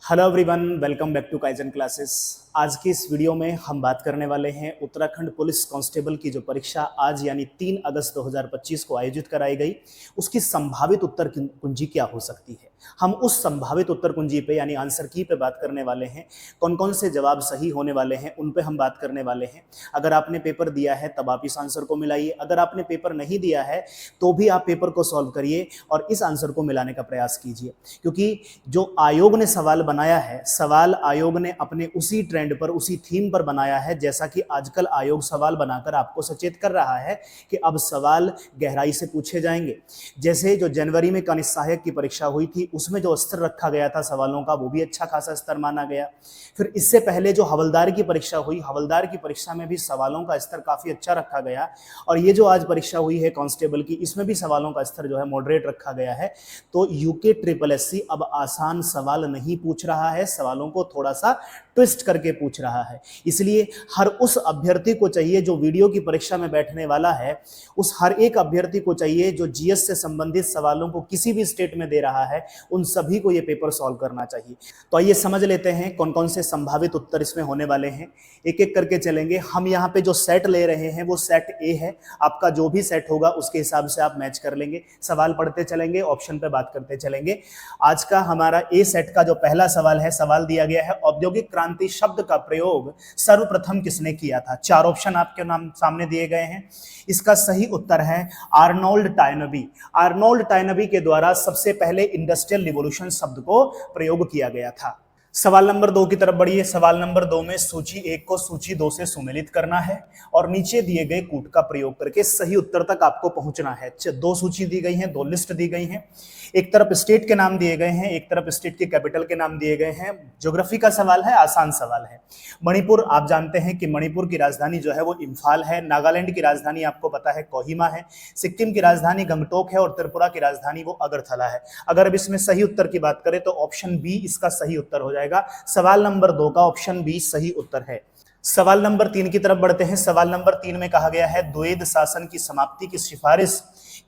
Hello everyone, welcome back to Kaizen classes. आज की इस वीडियो में हम बात करने वाले हैं उत्तराखंड पुलिस कांस्टेबल की जो परीक्षा आज यानी 3 अगस्त 2025 को आयोजित कराई गई, उसकी संभावित उत्तर कुंजी क्या हो सकती है। हम उस संभावित उत्तर कुंजी पे यानी आंसर की पे बात करने वाले हैं। कौन कौन से जवाब सही होने वाले हैं उन पे हम बात करने वाले हैं। अगर आपने पेपर दिया है तब आप इस आंसर को मिलाइए, अगर आपने पेपर नहीं दिया है तो भी आप पेपर को सॉल्व करिए और इस आंसर को मिलाने का प्रयास कीजिए, क्योंकि जो आयोग ने सवाल बनाया है, सवाल आयोग ने अपने उसी ट्रेंड पर, उसी थीम पर बनाया है जैसा कि आजकल आयोग सवाल बनाकर आपको सचेत कर रहा है कि अब सवाल गहराई से पूछे जाएंगे। जैसे जो जनवरी में कनिष्ठ सहायक की परीक्षा हुई थी उसमें जो स्तर रखा गया था सवालों का, वो भी अच्छा खासा स्तर माना गया। फिर इससे पहले जो हवलदार की परीक्षा हुई, हवलदार की परीक्षा में भी सवालों का स्तर काफी अच्छा रखा गया। और ये जो आज परीक्षा हुई है कांस्टेबल की, इसमें भी सवालों का स्तर जो है मॉडरेट रखा गया है। तो यूके ट्रिपल एससी अब आसान सवाल नहीं पूछ रहा है, सवालों को थोड़ा सा ट्विस्ट करके पूछ रहा है। इसलिए हर उस अभ्यर्थी को चाहिए जो वीडियो की परीक्षा में बैठने वाला है, उस हर एक अभ्यर्थी को चाहिए जो जीएस से संबंधित सवालों को किसी भी स्टेट में दे रहा है, उन सभी को ये पेपर सॉल्व करना चाहिए। तो आइए समझ लेते हैं कौन कौन से संभावित उत्तर इसमें होने वाले हैं। एक एक करके चलेंगे। हम यहाँ पे जो सेट ले रहे हैं वो सेट ए है। आपका जो भी सेट होगा उसके हिसाब से आप मैच कर लेंगे। सवाल पढ़ते चलेंगे, ऑप्शन पे बात करते चलेंगे। आज का हमारा ए सेट का जो पहला सवाल है, सवाल दिया गया है औद्योगिक क्रांति शब्द का प्रयोग सर्वप्रथम किसने किया था। चार ऑप्शन आपके नाम सामने दिए गए हैं। इसका सही उत्तर है आर्नोल्ड टॉयनबी। आर्नोल्ड टॉयनबी के द्वारा सबसे पहले इंडस्ट्रियल रिवॉल्यूशन शब्द को प्रयोग किया गया था। सवाल नंबर 2 की तरफ बढ़िए। सवाल नंबर 2 में सूची 1 को सूची 2 से सुमेलित करना है और नीचे दिए गए कूट का प्रयोग करके सही उत्तर तक आपको पहुंचना है। 2 सूची दी गई हैं, 2 लिस्ट दी गई हैं। एक तरफ स्टेट के नाम दिए गए हैं, एक तरफ स्टेट के कैपिटल के नाम दिए गए हैं। ज्योग्राफी का सवाल है, आसान सवाल है। मणिपुर, आप जानते हैं कि मणिपुर की राजधानी जो है वो इम्फाल है। नागालैंड की राजधानी आपको पता है कोहिमा है। सिक्किम की राजधानी गंगटोक है और त्रिपुरा की राजधानी वो अगरतला है। अगर अब इसमें सही उत्तर की बात करें तो ऑप्शन बी इसका सही उत्तर हो जाएगा। सवाल नंबर 2 का ऑप्शन बी सही उत्तर है। सवाल नंबर 3 की तरफ बढ़ते हैं। सवाल नंबर 3 में कहा गया है द्वैध शासन की समाप्ति की सिफारिश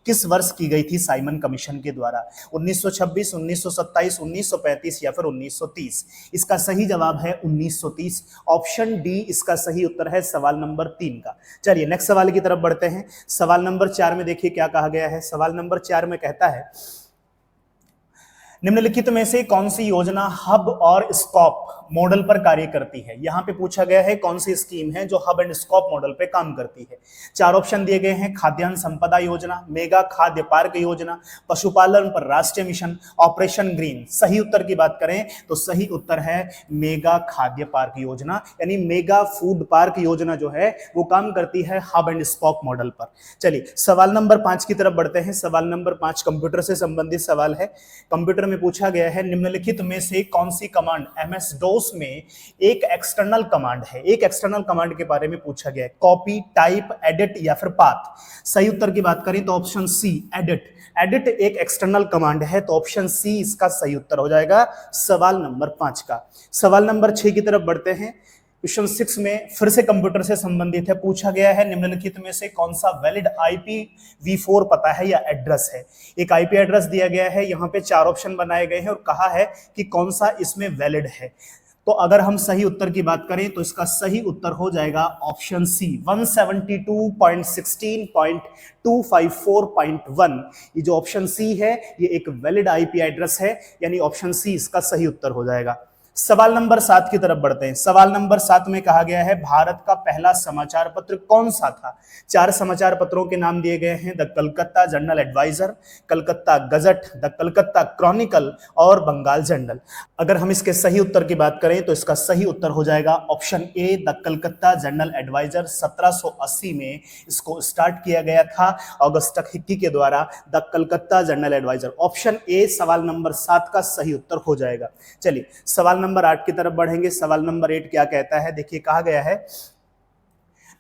किस वर्ष की गई थी साइमन कमीशन के द्वारा। 1926, 1927, 1935 या फिर 1930। इसका सही जवाब है 1930। ऑप्शन डी इसका सही उत्तर है सवाल नंबर 3 का। चलिए नेक्स्ट सवाल की तरफ बढ़ते हैं। सवाल नंबर 4 में देखिए क्या कहा गया है। सवाल नंबर 4 में कहता है निम्नलिखित में से कौन सी योजना हब और स्कॉप मॉडल पर कार्य करती है। यहां पे पूछा गया है कौन सी स्कीम है जो हब एंड स्कॉप मॉडल पे काम करती है। 4 ऑप्शन दिए गए हैं। खाद्यान्न संपदा योजना, मेगा खाद्य पार्क योजना, पशुपालन पर राष्ट्रीय मिशन, ऑपरेशन ग्रीन। सही उत्तर की बात करें तो सही उत्तर है मेगा खाद्य पार्क योजना, यानी मेगा फूड पार्क योजना जो है वो काम करती है हब एंड स्कॉप मॉडल पर। चलिए सवाल नंबर 5 की तरफ बढ़ते हैं। सवाल नंबर 5 कंप्यूटर से संबंधित सवाल है। कंप्यूटर में पूछा गया है निम्नलिखित में से कौन सी कमांड एमएस डोस में एक एक्सटर्नल कमांड है। एक एक्सटर्नल कमांड के बारे में पूछा गया है। कॉपी, टाइप, एडिट या फिर पाथ। सही उत्तर की बात करें तो ऑप्शन सी एडिट। एडिट एक एक्सटर्नल कमांड है तो ऑप्शन सी इसका सही उत्तर हो जाएगा सवाल नंबर 5 का। सवाल नंबर 6 की तरफ बढ़ते हैं। क्वेश्चन 6 में फिर से कंप्यूटर से संबंधित है। पूछा गया है निम्नलिखित में से कौन सा वैलिड IPv4 पता है या एड्रेस है। एक आईपी एड्रेस दिया गया है, यहाँ पे 4 ऑप्शन बनाए गए हैं और कहा है कि कौन सा इसमें वैलिड है। तो अगर हम सही उत्तर की बात करें तो इसका सही उत्तर हो जाएगा ऑप्शन सी 172.16.254.1। ये जो ऑप्शन सी है ये एक वैलिड आईपी एड्रेस है, यानी ऑप्शन सी इसका सही उत्तर हो जाएगा। सवाल नंबर 7 की तरफ बढ़ते हैं। सवाल नंबर 7 में कहा गया है भारत का पहला समाचार पत्र कौन सा था। 4 समाचार पत्रों के नाम दिए गए हैं। The Calcutta journal advisor, Calcutta gazette, the Calcutta chronicle और बंगाल जर्नल। अगर हम इसके सही उत्तर की बात करें तो इसका सही उत्तर हो जाएगा option A the Calcutta journal advisor. 1780 में इसको स्टार्ट किया गया था ऑगस्टस हिक्की के द्वारा, the Calcutta journal advisor. Option A सवाल नंबर 7 का सही उत्तर हो जाएगा। चलिए सवाल नंबर 8 की तरफ बढ़ेंगे। सवाल नंबर 8 क्या कहता है, देखिए कहा गया है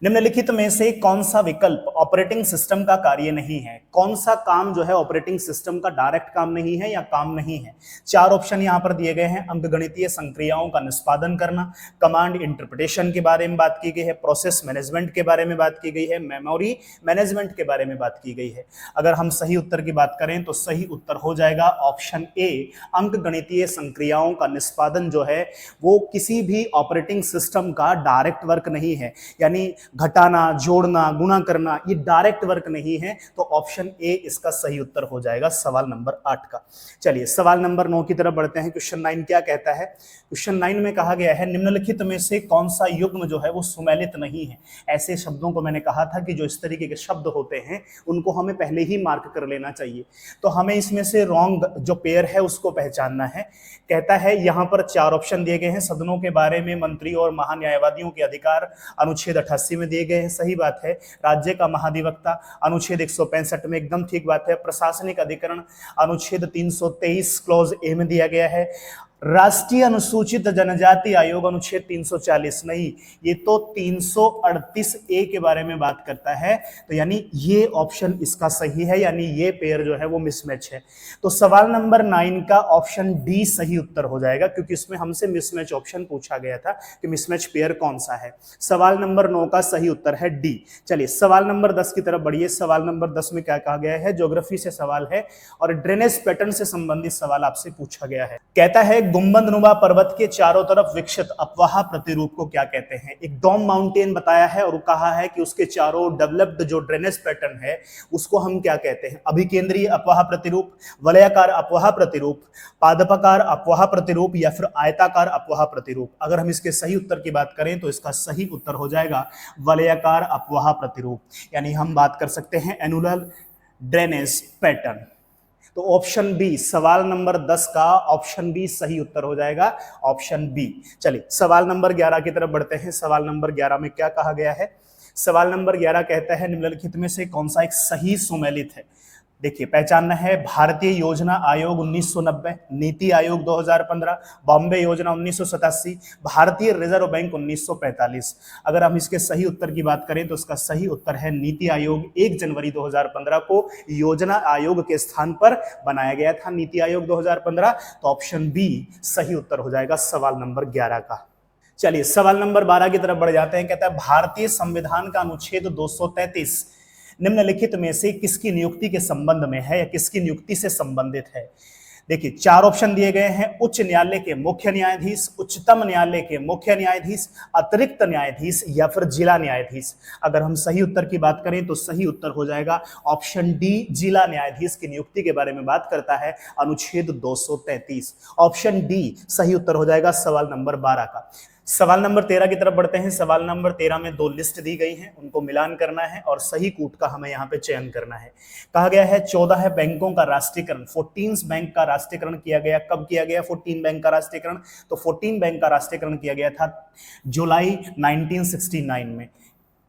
निम्नलिखित में से कौन सा विकल्प ऑपरेटिंग सिस्टम का कार्य नहीं है? कौन सा काम जो है ऑपरेटिंग सिस्टम का डायरेक्ट काम नहीं है या काम नहीं है? चार ऑप्शन यहां पर दिए गए हैं। अंकगणितीय संक्रियाओं का निष्पादन करना, कमांड इंटरप्रिटेशन के बारे में बात की गई है, प्रोसेस मैनेजमेंट के बारे में बात की गई है, मेमोरी मैनेजमेंट के बारे में बात की गई है। अगर हम सही उत्तर की बात करें तो सही उत्तर हो जाएगा ऑप्शन ए, अंकगणितीय संक्रियाओं का निष्पादन जो है वो किसी भी ऑपरेटिंग सिस्टम का डायरेक्ट वर्क नहीं है, यानी घटाना, जोड़ना, गुणा करना ये डायरेक्ट वर्क नहीं है। तो ऑप्शन ए इसका सही उत्तर हो जाएगा सवाल नंबर 8 का। चलिए सवाल नंबर 9 की तरफ बढ़ते हैं। क्वेश्चन 9 क्या कहता है? क्वेश्चन 9 में कहा गया है निम्नलिखित में से कौन सा युग्म जो है वो सुमेलित नहीं है। ऐसे शब्दों को मैंने कहा था कि जो इस तरीके के शब्द होते हैं उनको हमें पहले ही मार्क कर लेना चाहिए। तो हमें इसमें से रॉन्ग जो पेयर है उसको पहचानना है। कहता है यहां पर चार ऑप्शन दिए गए हैं। सदनों के बारे में मंत्री और महान्यायवादियों के अधिकार अनुच्छेद 88 में दिए गए हैं, सही बात है। राज्य का महाधिवक्ता अनुच्छेद 165 में, एकदम ठीक बात है। प्रशासनिक अधिकरण अनुच्छेद 323 क्लॉज ए में दिया गया है। राष्ट्रीय अनुसूचित जनजाति आयोग अनुच्छेद 340 नहीं, ये तो 338 ए के बारे में बात करता है। तो यानी ये ऑप्शन इसका सही है, यानी ये पेयर जो है वो मिसमैच है। तो सवाल नंबर 9 का ऑप्शन डी सही उत्तर हो जाएगा, क्योंकि इसमें हमसे मिसमैच ऑप्शन पूछा गया था कि मिसमैच पेयर कौन सा है। सवाल नंबर 9 का सही उत्तर है डी। चलिए सवाल नंबर 10 की तरफ बढ़िए। सवाल नंबर 10 में क्या कहा गया है? ज्योग्राफी से सवाल है और ड्रेनेज पैटर्न से संबंधित सवाल आपसे पूछा गया है। कहता है गुंबदनुमा पर्वत के चारों तरफ विकसित अपवाह प्रतिरूप को क्या कहते हैं? एक डोम माउंटेन बताया है और कहा है कि उसके चारों डेवलप्ड जो ड्रेनेज पैटर्न है उसको हम क्या कहते हैं? अभिकेंद्रीय अपवाह प्रतिरूप, वलयाकार अपवाह प्रतिरूप, पादपाकार अपवाह प्रतिरूप या फिर आयताकार अपवाह प्रतिरूप। अगर हम इसके सही उत्तर की बात करें तो इसका सही उत्तर हो जाएगा वलयाकार अपवाह प्रतिरूप, यानी हम बात कर सकते हैं एनुलर ड्रेनेज पैटर्न। तो ऑप्शन बी, सवाल नंबर 10 का ऑप्शन बी सही उत्तर हो जाएगा, ऑप्शन बी। चलिए सवाल नंबर 11 की तरफ बढ़ते हैं। सवाल नंबर 11 में क्या कहा गया है? सवाल नंबर 11 कहता है निम्नलिखित में से कौन सा एक सही सुमेलित है? देखिए पहचानना है। भारतीय योजना आयोग 1990, नीति आयोग 2015, बॉम्बे योजना 1987, भारतीय रिजर्व बैंक 1945। अगर हम इसके सही उत्तर की बात करें तो इसका सही उत्तर है नीति आयोग। 1 जनवरी 2015 को योजना आयोग के स्थान पर बनाया गया था नीति आयोग 2015। तो ऑप्शन बी सही उत्तर हो जाएगा सवाल नंबर 11 का। चलिए सवाल नंबर 12 की तरफ बढ़ जाते हैं। कहता है भारतीय संविधान का अनुच्छेद 233 निम्नलिखित में से किसकी नियुक्ति के संबंध में है या किसकी नियुक्ति से संबंधित है? देखिए चार ऑप्शन दिए गए हैं। उच्च न्यायालय के मुख्य न्यायाधीश, उच्चतम न्यायालय के मुख्य न्यायाधीश, अतिरिक्त न्यायाधीश या फिर जिला न्यायाधीश। अगर हम सही उत्तर की बात करें तो सही उत्तर हो जाएगा ऑप्शन डी, जिला न्यायाधीश की नियुक्ति के बारे में बात करता है अनुच्छेद 233। ऑप्शन डी सही उत्तर हो जाएगा सवाल नंबर 12 का। सवाल नंबर 13 की तरफ बढ़ते हैं। सवाल नंबर 13 में दो लिस्ट दी गई हैं, उनको मिलान करना है और सही कूट का हमें यहाँ पे चयन करना है। कहा गया है 14 बैंकों का राष्ट्रीयकरण, 14 बैंक का राष्ट्रीयकरण किया गया। कब किया गया 14 बैंक का राष्ट्रीयकरण? तो 14 बैंक का राष्ट्रीयकरण किया गया था जुलाई 1969 में,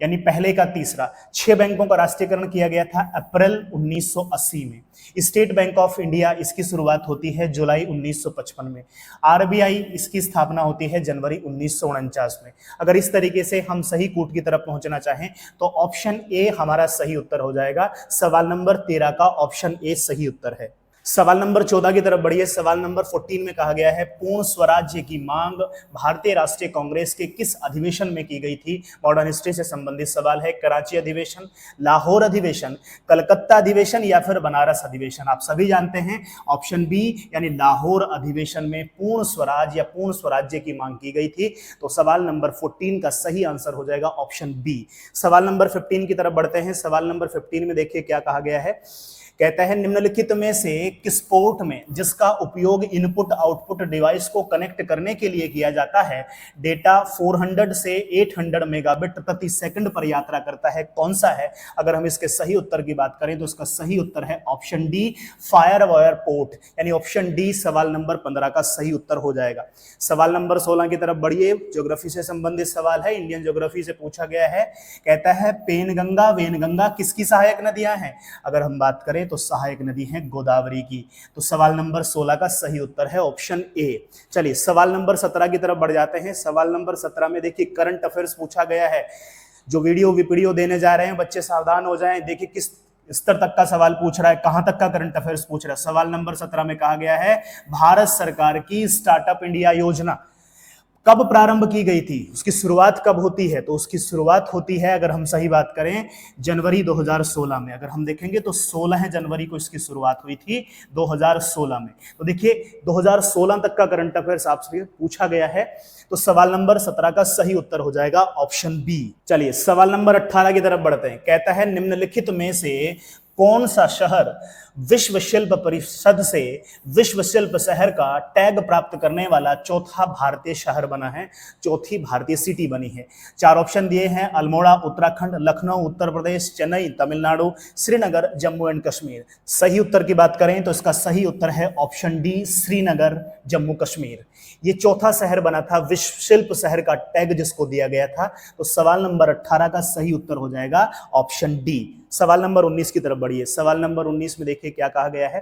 यानी पहले का तीसरा। 6 बैंकों का राष्ट्रीयकरण किया गया था अप्रैल 1980 में। स्टेट बैंक ऑफ इंडिया इसकी शुरुआत होती है जुलाई 1955 में। आरबीआई इसकी स्थापना होती है जनवरी 1949 में। अगर इस तरीके से हम सही कूट की तरफ पहुंचना चाहें तो ऑप्शन ए हमारा सही उत्तर हो जाएगा। सवाल नंबर 13 का ऑप्शन ए सही उत्तर है। सवाल नंबर 14 की तरफ बढ़िए। सवाल नंबर 14 में कहा गया है पूर्ण स्वराज्य की मांग भारतीय राष्ट्रीय कांग्रेस के किस अधिवेशन में की गई थी? मॉडर्न हिस्ट्री से संबंधित सवाल है। कराची अधिवेशन, लाहौर अधिवेशन, कलकत्ता अधिवेशन या फिर बनारस अधिवेशन। आप सभी जानते हैं ऑप्शन बी यानी लाहौर अधिवेशन में पूर्ण स्वराज या पूर्ण स्वराज्य की मांग की गई थी। तो सवाल नंबर 14 का सही आंसर हो जाएगा ऑप्शन बी। सवाल नंबर 15 की तरफ बढ़ते हैं। सवाल नंबर 15 में देखिए क्या कहा गया है। कहता है निम्नलिखित में से किस पोर्ट में जिसका उपयोग इनपुट आउटपुट डिवाइस को कनेक्ट करने के लिए किया जाता है डेटा 400 से 800 मेगाबिट प्रति सेकंड पर यात्रा करता है, कौन सा है? अगर हम इसके सही उत्तर की बात करें तो इसका सही उत्तर है ऑप्शन डी, फायरवायर पोर्ट, यानी ऑप्शन डी सवाल नंबर 15 का सही उत्तर हो जाएगा। सवाल नंबर 16 की तरफ बढ़िए। ज्योग्राफी से संबंधित सवाल है, इंडियन ज्योग्राफी से पूछा गया है। कहता है पेनगंगा वेनगंगा किसकी सहायक नदियां हैं? अगर हम बात करें तो सहायक नदी है गोदावरी की। तो सवाल नंबर 16 का सही उत्तर है ऑप्शन ए। चलिए सवाल नंबर 17 की तरफ बढ़ जाते हैं। सवाल नंबर 17 में देखिए करंट अफेयर्स पूछा गया है। जो वीडियो देने जा रहे हैं बच्चे सावधान हो जाएं। देखिए किस स्तर तक का सवाल पूछ रहा है, कहां तक का करंट अफेयर्स पूछ रहा है। सवाल नंबर 17 में कहा गया है भारत सरकार की स्टार्टअप इंडिया योजना कब प्रारंभ की गई थी, उसकी शुरुआत कब होती है। तो उसकी शुरुआत होती है, अगर हम सही बात करें, जनवरी 2016 में। अगर हम देखेंगे तो 16 जनवरी को इसकी शुरुआत हुई थी 2016 में। तो देखिए 2016 तक का करंट अफेयर्स आपसे पूछा गया है। तो सवाल नंबर 17 का सही उत्तर हो जाएगा ऑप्शन बी। चलिए सवाल नंबर 18 की तरफ बढ़ते हैं। कहता है निम्नलिखित में से कौन सा शहर विश्व शिल्प परिषद से विश्व शिल्प शहर का टैग प्राप्त करने वाला चौथा भारतीय शहर बना है, चौथी भारतीय सिटी बनी है। 4 ऑप्शन दिए हैं, अल्मोड़ा उत्तराखंड, लखनऊ उत्तर प्रदेश, चेन्नई तमिलनाडु, श्रीनगर जम्मू एंड कश्मीर। सही उत्तर की बात करें तो इसका सही उत्तर है ऑप्शन डी, श्रीनगर जम्मू कश्मीर। ये चौथा शहर बना था, विश्व शिल्प शहर का टैग जिसको दिया गया था। तो सवाल नंबर 18 का सही उत्तर हो जाएगा ऑप्शन डी। सवाल नंबर 19 की तरफ बढ़िए। सवाल नंबर 19 में देखिए क्या कहा गया है।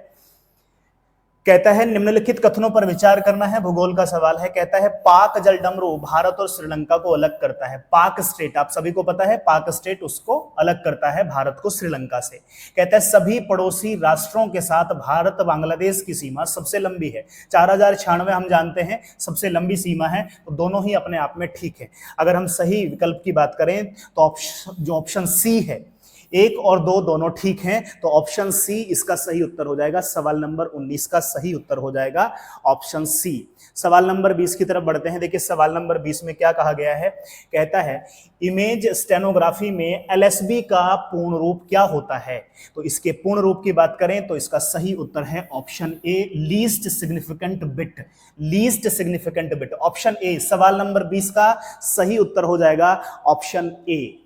कहता है निम्नलिखित कथनों पर विचार करना है, भूगोल का सवाल है। कहता है पाक जलडमरू भारत और श्रीलंका को अलग करता है। पाक स्टेट आप सभी को पता है, पाक स्टेट उसको अलग करता है भारत को श्रीलंका से। कहता है सभी पड़ोसी राष्ट्रों के साथ भारत बांग्लादेश की सीमा सबसे लंबी है, 4096 हम जानते हैं सबसे लंबी सीमा है। तो दोनों ही अपने आप में ठीक है। अगर हम सही विकल्प की बात करें तो जो ऑप्शन सी है, 1 और 2 दोनों ठीक हैं। तो ऑप्शन सी इसका सही उत्तर हो जाएगा। सवाल नंबर 19 का सही उत्तर हो जाएगा ऑप्शन सी। सवाल नंबर 20 की तरफ बढ़ते हैं। देखिए सवाल नंबर 20 में क्या कहा गया है। कहता है इमेज स्टेनोग्राफी में एलएसबी का पूर्ण रूप क्या होता है। तो इसके पूर्ण रूप की बात करें तो इसका सही उत्तर है option A, least significant bit. Least significant bit option A. सवाल नंबर 20 का सही उत्तर हो जाएगा ऑप्शन ए।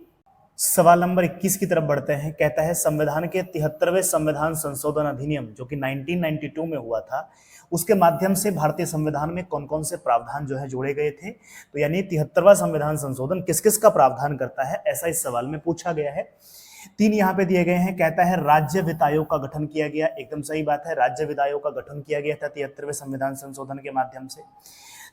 सवाल नंबर 21 की तरफ बढ़ते हैं। कहता है संविधान के 73वें संविधान संशोधन अधिनियम जो कि 1992 में हुआ था, उसके माध्यम से भारतीय संविधान में कौन कौन से प्रावधान जो है जोड़े गए थे। तो यानी 73वां संविधान संशोधन किस किस का प्रावधान करता है, ऐसा इस सवाल में पूछा गया है। 3 यहाँ पे दिए गए हैं। कहता है राज्य वित्त आयोग का गठन किया गया, एकदम सही बात है, राज्य वित्त आयोग का गठन किया गया था 73वें संविधान संशोधन के माध्यम से।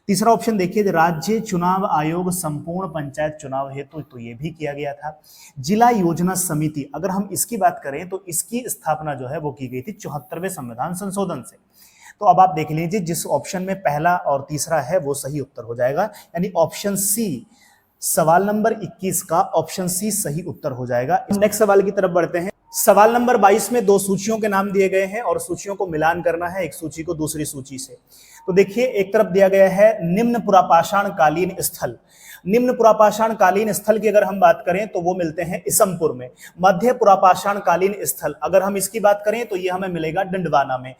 तीसरा ऑप्शन देखिए राज्य चुनाव आयोग संपूर्ण पंचायत चुनाव हेतु, तो ये भी किया गया था। जिला योजना समिति, अगर हम इसकी बात करें तो इसकी स्थापना जो है वो की गई थी 74वें संविधान संशोधन से। तो अब आप देख लीजिए जिस ऑप्शन में पहला और तीसरा है वो सही उत्तर हो जाएगा, यानी ऑप्शन सी। सवाल नंबर 21 का ऑप्शन सी सही उत्तर हो जाएगा। नेक्स्ट सवाल की तरफ बढ़ते हैं। सवाल नंबर 22 में 2 सूचियों के नाम दिए गए हैं और सूचियों को मिलान करना है एक सूची को दूसरी सूची से। तो देखिए एक तरफ दिया गया है निम्न पुरापाषाण कालीन स्थल। निम्न पुरापाषाण कालीन स्थल की अगर हम बात करें तो वो मिलते हैं इसमपुर में। मध्य पुरापाषाण कालीन स्थल अगर हम इसकी बात करें तो ये हमें मिलेगा डंडवाना में।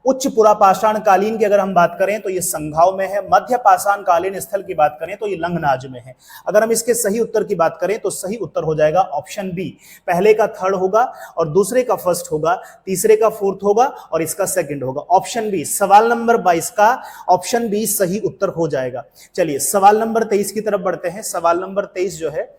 उच्च पुरापाषाण कालीन की अगर हम बात करें तो ये संघाव में है। मध्य पाषाण कालीन स्थल की बात करें तो ये लंगनाज में है। अगर हम इसके सही उत्तर की बात करें तो सही उत्तर हो जाएगा ऑप्शन बी। पहले का थर्ड होगा और दूसरे का फर्स्ट होगा, तीसरे का फोर्थ होगा और इसका सेकंड होगा, ऑप्शन बी। सवाल नंबर 22 का ऑप्शन बी सही उत्तर हो जाएगा। चलिए सवाल नंबर 23 की तरफ बढ़ते हैं। सवाल नंबर 23 जो है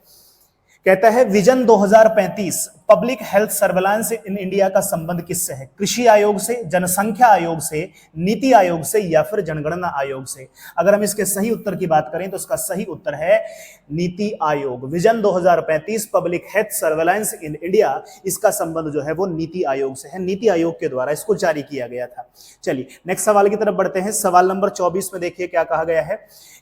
कहता है vision 2035 public health surveillance in India का संबंध किससे है। कृषि आयोग से, जनसंख्या आयोग से, नीति आयोग से या फिर जनगणना आयोग से। अगर हम इसके सही उत्तर की बात करें तो इसका सही उत्तर है NITI Aayog. Vision 2035 public health surveillance in India, इसका संबंध जो है वो नीति आयोग से है। नीति आयोग के द्वारा इसको जारी किया गया था। चलिए नेक्स्ट सवाल की तरफ बढ़ते हैं। सवाल नंबर 24 में देखिए क्या कहा गया है।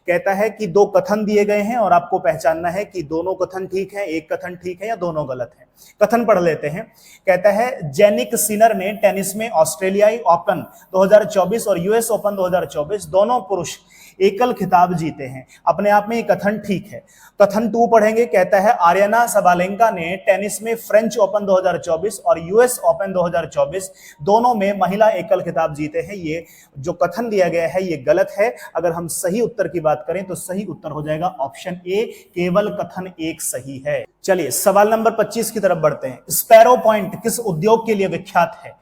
कहता है कि 2 कथन दिए गए हैं और आपको पहचानना है कि दोनों कथन ठीक है, एक कथन ठीक है या दोनों गलत है। कथन पढ़ लेते हैं। कहता है जेनिक सिनर ने टेनिस में ऑस्ट्रेलियाई ओपन 2024 और यूएस ओपन 2024 दोनों पुरुष एकल खिताब जीते हैं। अपने आप में ये कथन ठीक है। कथन 2 पढ़ेंगे। कहता है आर्यना सबालेंका ने टेनिस में फ्रेंच ओपन 2024 और यूएस ओपन 2024 दोनों में महिला एकल खिताब जीते हैं। ये जो कथन दिया गया है ये गलत है। अगर हम सही उत्तर की बात करें तो सही उत्तर हो जाएगा ऑप्शन ए, केवल कथन 1 सही है। चलिए सवाल नंबर 25 की तरफ बढ़ते हैं। स्पैरो पॉइंट किस उद्योग के लिए विख्यात है।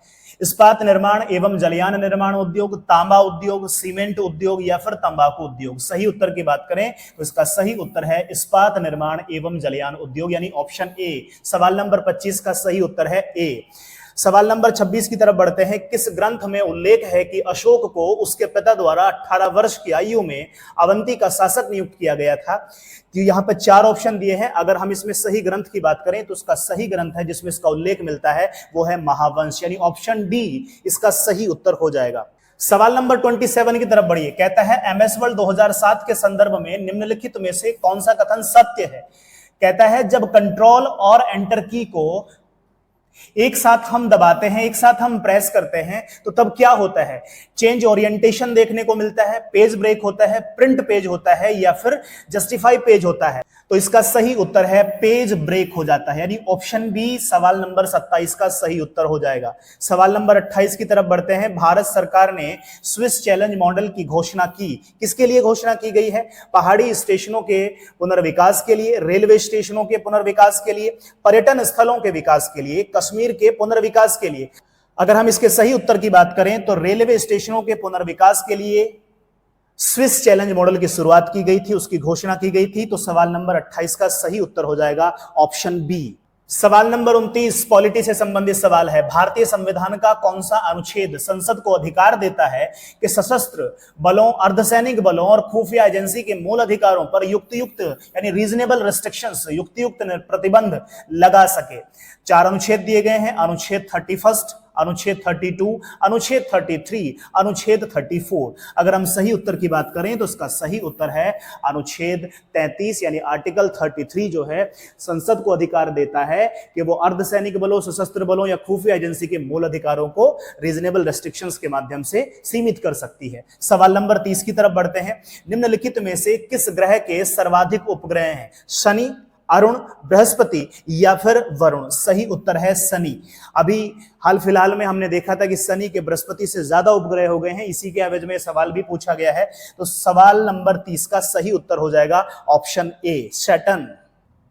इस्पात निर्माण एवं जलयान निर्माण उद्योग, तांबा उद्योग, सीमेंट उद्योग या फिर तंबाकू उद्योग। सही उत्तर की बात करें तो इसका सही उत्तर है इस्पात निर्माण एवं जलयान उद्योग, यानी ऑप्शन ए। सवाल नंबर 25 का सही उत्तर है ए। सवाल नंबर 26 की तरफ बढ़ते हैं। किस ग्रंथ में उल्लेख है कि अशोक को उसके पिता द्वारा 18 वर्ष की आयु में अवंती का शासक नियुक्त किया गया था? तो यहाँ पे 4 ऑप्शन दिए हैं। अगर हम इसमें सही ग्रंथ की बात करें तो उसका सही ग्रंथ है जिसमें इसका उल्लेख मिलता है वो है महावंश, यानी ऑप्शन डी इसका सही उत्तर हो जाएगा। सवाल नंबर 27 की तरफ बढ़िए। कहता है एमएस वर्ल्ड 2007 के संदर्भ में निम्नलिखित में से कौन सा कथन सत्य है? कहता है जब कंट्रोल और एंटर की को एक साथ हम दबाते हैं, एक साथ हम प्रेस करते हैं तो तब क्या होता है? चेंज ओरिएंटेशन देखने को मिलता है, पेज ब्रेक होता है, प्रिंट पेज होता है या फिर जस्टिफाई पेज होता है? तो इसका सही उत्तर है पेज ब्रेक हो जाता है, यानी ऑप्शन बी सवाल नंबर 27 का सही उत्तर हो जाएगा। सवाल नंबर 28 की तरफ बढ़ते हैं। भारत सरकार ने स्विस चैलेंज मॉडल की घोषणा की, किसके लिए घोषणा की गई है? पहाड़ी स्टेशनों के पुनर्विकास के लिए, रेलवे स्टेशनों के पुनर्विकास के लिए, पर्यटन स्थलों के विकास के लिए, कश्मीर के पुनर्विकास के लिए। अगर हम इसके सही उत्तर की बात करें तो रेलवे स्टेशनों के पुनर्विकास के लिए स्विस चैलेंज मॉडल की शुरुआत की गई थी, उसकी घोषणा की गई थी। तो सवाल नंबर 28 का सही उत्तर हो जाएगा ऑप्शन बी। सवाल नंबर 29 पॉलिटी से संबंधित सवाल है। भारतीय संविधान का कौन सा अनुच्छेद संसद को अधिकार देता है कि सशस्त्र बलों, अर्धसैनिक बलों और खुफिया एजेंसी के मूल अधिकारों पर युक्त यानी रीजनेबल रेस्ट्रिक्शंस, युक्त प्रतिबंध लगा सके? 4 अनुच्छेद दिए गए हैं। अनुच्छेद 31, अनुच्छेद 32, अनुच्छेद 33, अनुच्छेद 34। अगर हम सही उत्तर की बात करें तो इसका सही उत्तर है अनुच्छेद 33, यानी आर्टिकल 33 जो है संसद को अधिकार देता है कि वो अर्धसैनिक बलों, सशस्त्र बलों या खुफिया एजेंसी के मूल अधिकारों को रीजनेबल रेस्ट्रिक्शंस के माध्यम से सीमित कर सकती है। सवाल नंबर 30 की तरफ बढ़ते हैं। निम्नलिखित में से किस ग्रह के सर्वाधिक उपग्रह हैं? शनि, अरुण, बृहस्पति या फिर वरुण? सही उत्तर है शनि। अभी हाल फिलहाल में हमने देखा था कि शनि के बृहस्पति से ज्यादा उपग्रह हो गए हैं, इसी के एवज में सवाल भी पूछा गया है। तो सवाल नंबर 30 का सही उत्तर हो जाएगा ऑप्शन ए सैटर्न।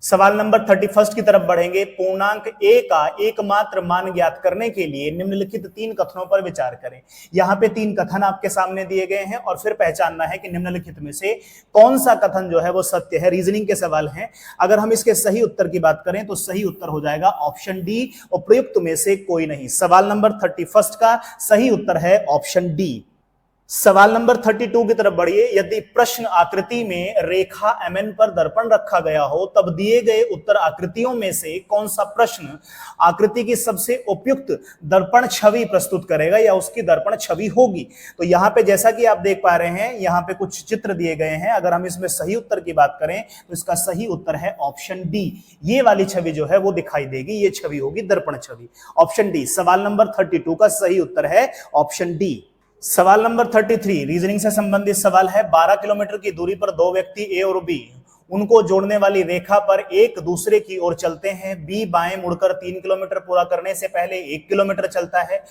सवाल नंबर 31 की तरफ बढ़ेंगे। पूर्णांक a का एकमात्र मान ज्ञात करने के लिए निम्नलिखित 3 कथनों पर विचार करें। यहाँ पे 3 कथन आपके सामने दिए गए हैं और फिर पहचानना है कि निम्नलिखित में से कौन सा कथन जो है वो सत्य है। रीजनिंग के सवाल हैं। अगर हम इसके सही उत्तर की बात करें तो सही उत्तर हो जाएगा ऑप्शन डी, उपयुक्त में से कोई नहीं। सवाल नंबर 31 का सही उत्तर है ऑप्शन डी। सवाल नंबर 32 की तरफ बढ़िए। यदि प्रश्न आकृति में रेखा mn पर दर्पण रखा गया हो तब दिए गए उत्तर आकृतियों में से कौन सा प्रश्न आकृति की सबसे उपयुक्त दर्पण छवि प्रस्तुत करेगा या उसकी दर्पण छवि होगी? तो यहाँ पे जैसा कि आप देख पा रहे हैं यहाँ पे कुछ चित्र दिए गए हैं। अगर हम इसमें सही उत्तर की बात करें तो इसका सही उत्तर है ऑप्शन डी। ये वाली छवि जो है वो दिखाई देगी, ये छवि होगी दर्पण छवि, ऑप्शन डी। सवाल नंबर 32 का सही उत्तर है ऑप्शन डी। सवाल नंबर 33 रीजनिंग से संबंधित सवाल है। 12 किलोमीटर की दूरी पर 2 व्यक्ति ए और बी उनको जोड़ने वाली रेखा पर एक दूसरे की ओर चलते हैं। बी बाएं मुड़कर 3 किलोमीटर पूरा करने से पहले 1 किलोमीटर चलता है।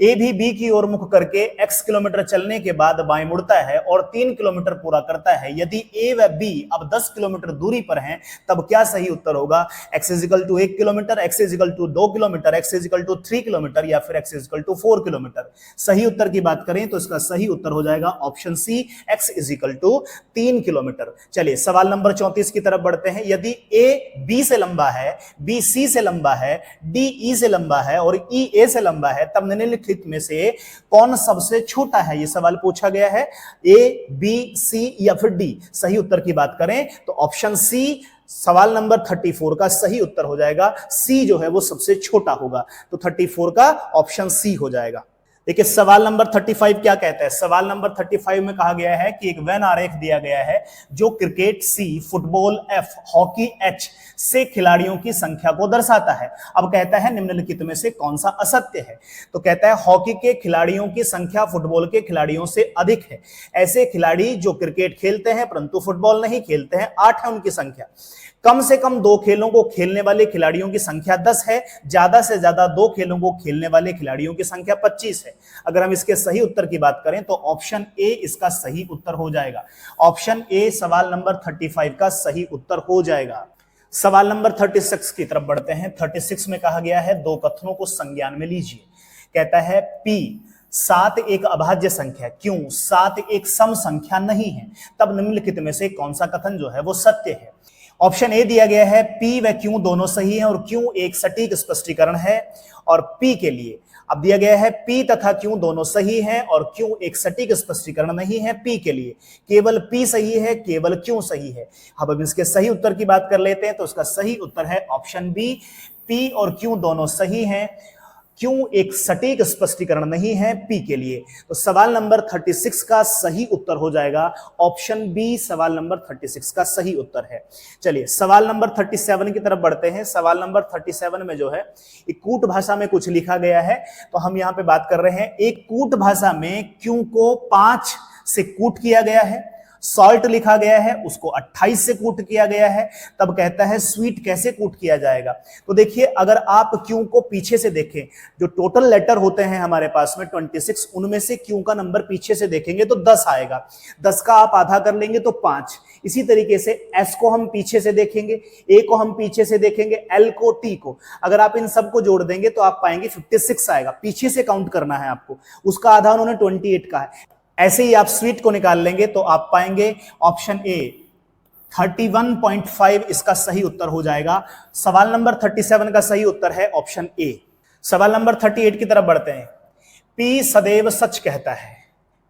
ए भी बी की ओर मुख करके x किलोमीटर चलने के बाद बाएं मुड़ता है और 3 किलोमीटर पूरा करता है। यदि ए व बी अब 10 किलोमीटर दूरी पर हैं तब क्या सही उत्तर होगा? x = 1 kilometre, x = 2 kilometre, x = 3 kilometre या फिर x = 4 किलोमीटर? सही उत्तर की बात करें तो इसका सही उत्तर हो जाएगा ऑप्शन सी, x = 3 किलोमीटर। चलिए सवाल नंबर 34 की तरफ बढ़ते हैं। यदि a b से लंबा है, b c से लंबा है, d e से लंबा है और e a से लंबा है तब निम्नलिखित में से कौन सबसे छोटा है? ये सवाल पूछा गया है। ए, बी, सी या फिर डी? सही उत्तर की बात करें तो ऑप्शन सी सवाल नंबर 34 का सही उत्तर हो जाएगा। सी जो है वो सबसे छोटा होगा, तो 34 का ऑप्शन सी हो जाएगा। देखिए सवाल नंबर 35 क्या कहता है। सवाल नंबर 35 में कहा गया है कि एक वेन आरेख दिया गया है जो क्रिकेट सी, फुटबॉल एफ, हॉकी एच से खिलाड़ियों की संख्या को दर्शाता है। अब कहता है निम्नलिखित में से कौन सा असत्य है? तो कहता है हॉकी के खिलाड़ियों की संख्या फुटबॉल के खिलाड़ियों से अधिक है। ऐसे खिलाड़ी जो क्रिकेट खेलते हैं परंतु फुटबॉल नहीं खेलते हैं, 8 है उनकी संख्या। कम से कम 2 खेलों को खेलने वाले खिलाड़ियों की संख्या 10 है। ज्यादा से ज्यादा 2 खेलों को खेलने वाले खिलाड़ियों की संख्या 25 है। अगर हम इसके सही उत्तर की बात करें तो ऑप्शन ए इसका सही उत्तर हो जाएगा। ऑप्शन ए सवाल नंबर 35 का सही उत्तर हो जाएगा। सवाल नंबर 36 की तरफ बढ़ते हैं। 36 में कहा गया है 2 कथनों को संज्ञान में लीजिए। कहता है P 7 एक अभाज्य संख्या, क्यों 7 एक सम संख्या नहीं है? तब निम्नलिखित में से कौन सा कथन जो है वो सत्य है? ऑप्शन ए दिया गया है P व Q दोनों सही हैं और Q एक सटीक स्पष्टीकरण है। और P के लिए अब दिया गया है P तथा Q दोनों सही हैं और Q एक सटीक स्पष्टीकरण नहीं है। P के लिए केवल P सही है, केवल Q सही है। अब इसके सही उत्तर की बात कर लेते हैं तो इसका सही उत्तर है ऑप्शन बी, P और Q दोनों सही हैं, क्यों एक सटीक स्पष्टीकरण नहीं है P के लिए। तो सवाल नंबर 36 का सही उत्तर हो जाएगा ऑप्शन बी, सवाल नंबर 36 का सही उत्तर है। चलिए सवाल नंबर 37 की तरफ बढ़ते हैं। सवाल नंबर 37 में जो है एक कूट भाषा में कुछ लिखा गया है, तो हम यहां पे बात कर रहे हैं एक कूट भाषा में क्यों को 5 से कूट किया गया है, सॉल्ट लिखा गया है उसको 28 से कूट किया गया है, तब कहता है स्वीट कैसे कूट किया जाएगा। तो देखिए अगर आप क्यू को पीछे से देखें, जो टोटल लेटर होते हैं हमारे पास में 26, उनमें से क्यू का नंबर पीछे से देखेंगे तो 10 आएगा, 10 का आप आधा कर लेंगे तो 5। इसी तरीके से एस को हम पीछे से देखेंगे, ए को हम पीछे से देखेंगे, एल को, टी को, अगर आप इन सबको जोड़ देंगे तो आप पाएंगे 56 आएगा। पीछे से काउंट करना है आपको, उसका आधा उन्होंने 28 का है। ऐसे ही आप स्वीट को निकाल लेंगे तो आप पाएंगे ऑप्शन ए 31.5 इसका सही उत्तर हो जाएगा। सवाल नंबर 37 का सही उत्तर है ऑप्शन ए। सवाल नंबर 38 की तरफ बढ़ते हैं। पी सदैव सच कहता है,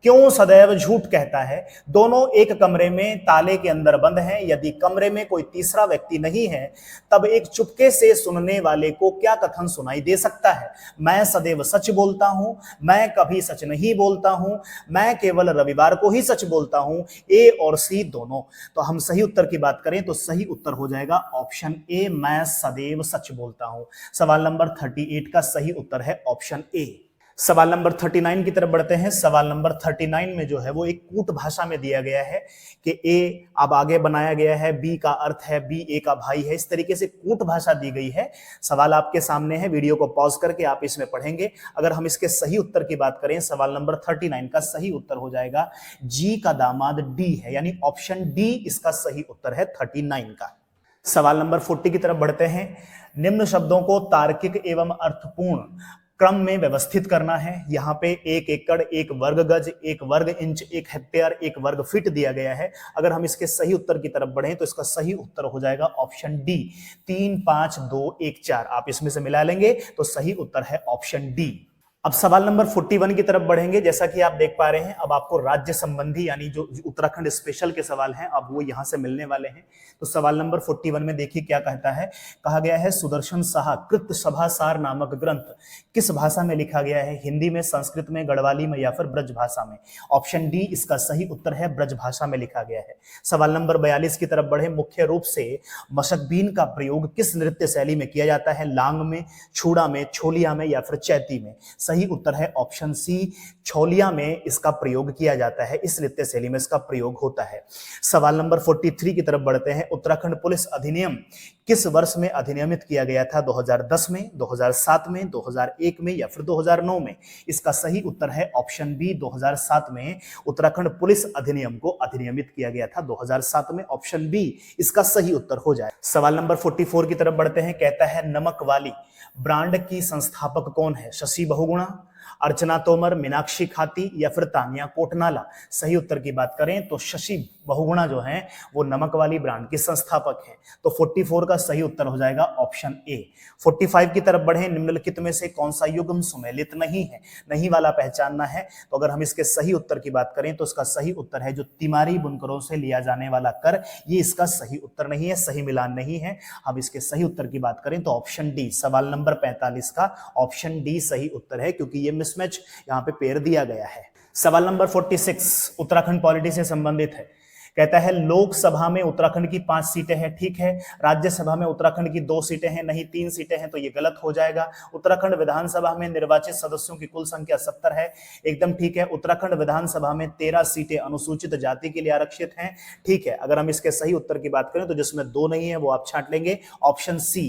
क्यों सदैव झूठ कहता है। दोनों एक कमरे में ताले के अंदर बंद हैं, यदि कमरे में कोई तीसरा व्यक्ति नहीं है तब एक चुपके से सुनने वाले को क्या कथन सुनाई दे सकता है। मैं सदैव सच बोलता हूं, मैं कभी सच नहीं बोलता हूं, मैं केवल रविवार को ही सच बोलता हूं। ए और सी दोनों। तो हम सही उत्तर की बात करें तो सही उत्तर हो जाएगा ऑप्शन ए, मैं सदैव सच बोलता हूं। सवाल नंबर 38 का सही उत्तर है ऑप्शन ए। सवाल नंबर 39 की तरफ बढ़ते हैं। सवाल नंबर 39 में जो है वो एक कूट भाषा में दिया गया है कि ए अब आगे बनाया गया है, बी का अर्थ है, बी ए का भाई है, इस तरीके से कूट भाषा दी गई है। सवाल आपके सामने है, वीडियो को पॉज करके आप इसमें पढ़ेंगे। अगर हम इसके सही उत्तर की बात करें, सवाल नंबर 39 का सही उत्तर हो जाएगा जी का दामाद डी है, यानी ऑप्शन डी इसका सही उत्तर है 39 का। सवाल नंबर 40 की तरफ बढ़ते हैं। निम्न शब्दों को तार्किक एवं अर्थपूर्ण क्रम में व्यवस्थित करना है। यहाँ पे 1 एकड़, 1 वर्ग गज, 1 वर्ग इंच, 1 हेक्टेयर, 1 वर्ग फीट दिया गया है। अगर हम इसके सही उत्तर की तरफ बढ़ें तो इसका सही उत्तर हो जाएगा ऑप्शन डी 3, 5, 2, 1, 4। आप इसमें से मिला लेंगे तो सही उत्तर है ऑप्शन डी। अब सवाल नंबर 41 की तरफ बढ़ेंगे। जैसा कि आप देख पा रहे हैं, अब आपको राज्य संबंधी यानी जो उत्तराखंड स्पेशल के सवाल हैं अब वो यहां से मिलने वाले हैं। तो सवाल नंबर 41 में देखिए क्या कहता है। कहा गया है सुदर्शन साहा कृत सभासार नामक ग्रंथ किस भाषा में लिखा गया है, हिंदी में, संस्कृत में, गढ़वाली में या फिर ब्रज भाषा में। ऑप्शन डी इसका सही उत्तर है ब्रज भाषा में लिखा गया है। सवाल नंबर 42 की तरफ बढ़े। मुख्य रूप से मशकबीन का प्रयोग किस नृत्य शैली में किया जाता है, लांग में, छूड़ा में, छोलिया में या फिर चैती में। सही उत्तर है ऑप्शन सी, छोलिया में इसका प्रयोग किया जाता है, इस नृत्य शैली में इसका प्रयोग होता है। सवाल नंबर 43 की तरफ बढ़ते हैं। उत्तराखंड पुलिस अधिनियम किस वर्ष में अधिनियमित किया गया था, 2010 में, 2007 में, 2001 में या फिर 2009 में। इसका सही उत्तर है ऑप्शन बी 2007 में उत्तराखंड पुलिस अधिनियम को अधिनियमित किया गया था 2007 में। ऑप्शन बी इसका सही उत्तर हो जाए। सवाल नंबर 44 की तरफ बढ़ते हैं। कहता है नमक वाली ब्रांड की संस्थापक कौन है, शशि बहुगुणा, अर्चना तोमर, मीनाक्षी खाती या फिर तानिया कोटनाला। सही उत्तर की बात करें तो शशि बहुगुणा जो है वो नमक वाली ब्रांड के संस्थापक हैं। तो 44 का सही उत्तर हो जाएगा ऑप्शन ए। 45 की तरफ बढ़े। निम्नलिखित में से कौन सा युग्म सुमेलित नहीं है, नहीं वाला पहचानना है। तो अगर हम इसके सही उत्तर की बात करें तो इसका सही उत्तर है जो तिमारी बुनकरों से लिया जाने वाला कर, ये इसका सही उत्तर नहीं है, सही मिलान नहीं है। हम इसके सही उत्तर की बात करें तो ऑप्शन डी, सवाल नंबर 45 का ऑप्शन डी सही उत्तर है, क्योंकि ये मिसमैच यहाँ पे पेयर दिया गया है। सवाल नंबर 46 उत्तराखंड पॉलिटी से संबंधित है। कहता है लोकसभा में उत्तराखंड की 5 सीटें हैं, ठीक है। राज्यसभा में उत्तराखंड की 2 सीटें हैं, नहीं 3 सीटें हैं, तो ये गलत हो जाएगा। उत्तराखंड विधानसभा में निर्वाचित सदस्यों की कुल संख्या 70 है, एकदम ठीक है। उत्तराखंड विधानसभा में 13 सीटें अनुसूचित जाति के लिए आरक्षित हैं, ठीक है। अगर हम इसके सही उत्तर की बात करें तो जिसमें 2 नहीं है वो आप छांट लेंगे, ऑप्शन सी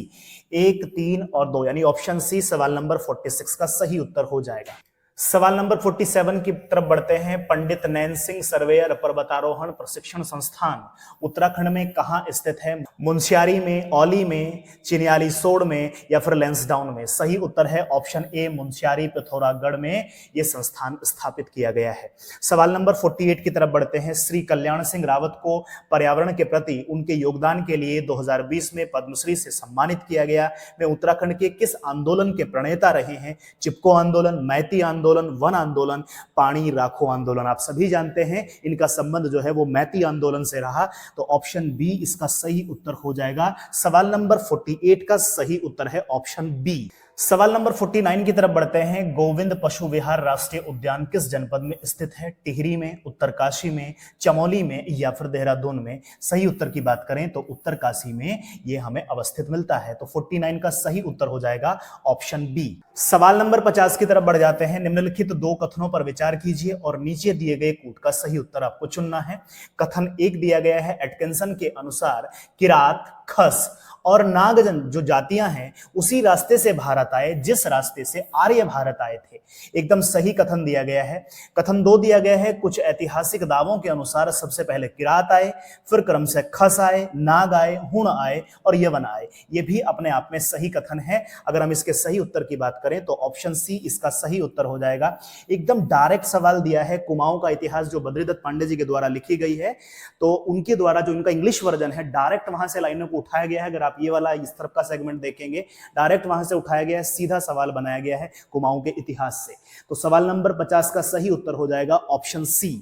1, 3 और 2, यानी ऑप्शन सी सवाल नंबर 46 का सही उत्तर हो जाएगा। सवाल नंबर 47 की तरफ बढ़ते हैं। पंडित नैन सिंह सर्वेयर पर्वतारोहण प्रशिक्षण संस्थान उत्तराखंड में कहां स्थित है? मुनस्यारी में, औली में, चिन्यालीसोड़ में या फिर लैंसडाउन में? सही उत्तर है ऑप्शन ए, मुनस्यारी पिथौरागढ़ में यह संस्थान स्थापित किया गया है। सवाल नंबर 48 की तरफ बढ़ते हैं। श्री कल्याण सिंह रावत को पर्यावरण के प्रति उनके योगदान के लिए 2020 में पद्मश्री से सम्मानित किया गया। वे उत्तराखंड के किस आंदोलन के प्रणेता रहे हैं? चिपको आंदोलन, मैती आंदोलन, वन आंदोलन, पानी राखो आंदोलन? आप सभी जानते हैं इनका संबंध जो है वो मैती आंदोलन से रहा, तो ऑप्शन बी इसका सही उत्तर हो जाएगा। सवाल नंबर 48 का सही उत्तर है ऑप्शन बी। सवाल नंबर 49 की तरफ बढ़ते हैं। गोविंद पशु विहार राष्ट्रीय उद्यान किस जनपद में स्थित है? टिहरी में, उत्तरकाशी में, चमोली में या फिर देहरादून में? सही उत्तर की बात करें तो उत्तरकाशी में यह हमें अवस्थित मिलता है, तो 49 का सही उत्तर हो जाएगा ऑप्शन बी। सवाल नंबर 50 की तरफ बढ़ जाते हैं। निम्नलिखित दो कथनों पर विचार कीजिए और नीचे दिए गए कूट का सही उत्तर आपको चुनना है। कथन एक दिया गया है, एटकिंसन के अनुसार किरात, खस और नागजन जो जातियां हैं उसी रास्ते से भारत आए जिस रास्ते से आर्य भारत आए थे। एकदम सही कथन दिया गया है। कथन दो दिया गया है, कुछ ऐतिहासिक दावों के अनुसार सबसे पहले किरात आए, फिर क्रम से खस आए, नाग आए, हुण आए और यवन आए। ये भी अपने आप में सही कथन है। अगर हम इसके सही उत्तर की बात करें तो ऑप्शन सी इसका सही उत्तर हो जाएगा। एकदम डायरेक्ट सवाल दिया है। कुमाऊं का इतिहास जो बद्रीदत्त पांडे जी के द्वारा लिखी गई है, तो उनके द्वारा जो इनका इंग्लिश वर्जन है डायरेक्ट वहां से लाइनों को उठाया गया है। अगर ये वाला इस तरफ का सेगमेंट देखेंगे, डायरेक्ट वहां से उठाया गया है, सीधा सवाल बनाया गया है कुमाऊं के इतिहास से। तो सवाल नंबर 50 का सही उत्तर हो जाएगा ऑप्शन सी।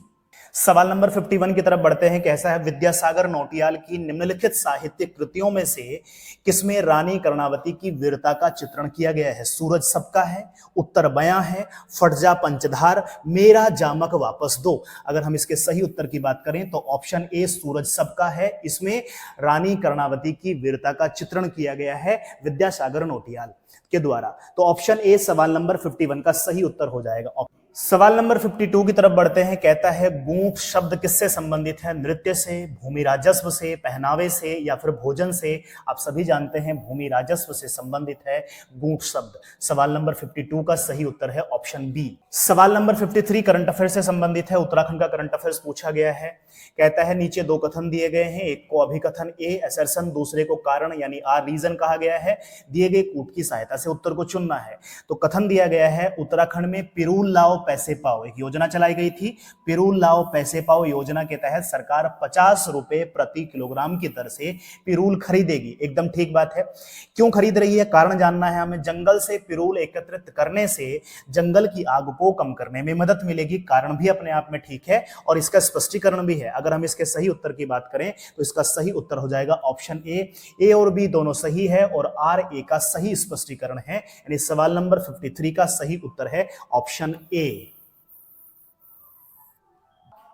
सवाल नंबर 51 की तरफ बढ़ते हैं। कैसा है? विद्यासागर नौटियाल की निम्नलिखित साहित्यिक कृतियों में से किसमें रानी कर्णावती की वीरता का चित्रण किया गया है? सूरज सबका है, उत्तर बयां है, फट जा पंचधार, मेरा जामक वापस दो। अगर हम इसके सही उत्तर की बात करें तो ऑप्शन ए सूरज सबका है। इसमें रानी कर्णावती की वीरता का चित्रण किया गया है विद्यासागर नौटियाल के द्वारा। तो ऑप्शन ए सवाल नंबर 51 का सही उत्तर हो जाएगा। सवाल नंबर 52 की तरफ बढ़ते हैं। कहता है गूंठ शब्द किससे संबंधित है? नृत्य से, भूमि राजस्व से, पहनावे से या फिर भोजन से? आप सभी जानते हैं भूमि राजस्व से संबंधित है गूंठ शब्द। सवाल नंबर 52 का सही उत्तर है ऑप्शन बी। सवाल नंबर 53 करंट अफेयर से संबंधित है। उत्तराखंड का करंट अफेयर्स पूछा गया है। कहता है नीचे दो कथन दिए गए हैं, एक को अभिकथन ए असर्शन, दूसरे को कारण यानी आर रीजन कहा गया है। दिए गए कूट की सहायता से उत्तर को चुनना है। तो कथन दिया गया है, उत्तराखंड में पिरूल लाओ पैसे पाओ एक योजना चलाई गई थी। पिरूल लाओ पैसे पाओ योजना के तहत सरकार 50 रुपए प्रति किलोग्राम की दर से पिरूल खरीदेगी। एकदम ठीक बात है। क्यों खरीद रही है? कारण जानना है हमें। जंगल से पिरूल एकत्रित करने से जंगल की आग को कम करने में मदद मिलेगी। कारण भी अपने आप में ठीक है और इसका स्पष्टीकरण भी है। अगर हम इसके सही उत्तर की बात करें तो इसका सही उत्तर हो जाएगा ऑप्शन ए और बी दोनों सही है और आर ए का सही स्पष्टीकरण है। यानी सवाल नंबर 53 का सही उत्तर है ऑप्शन ए।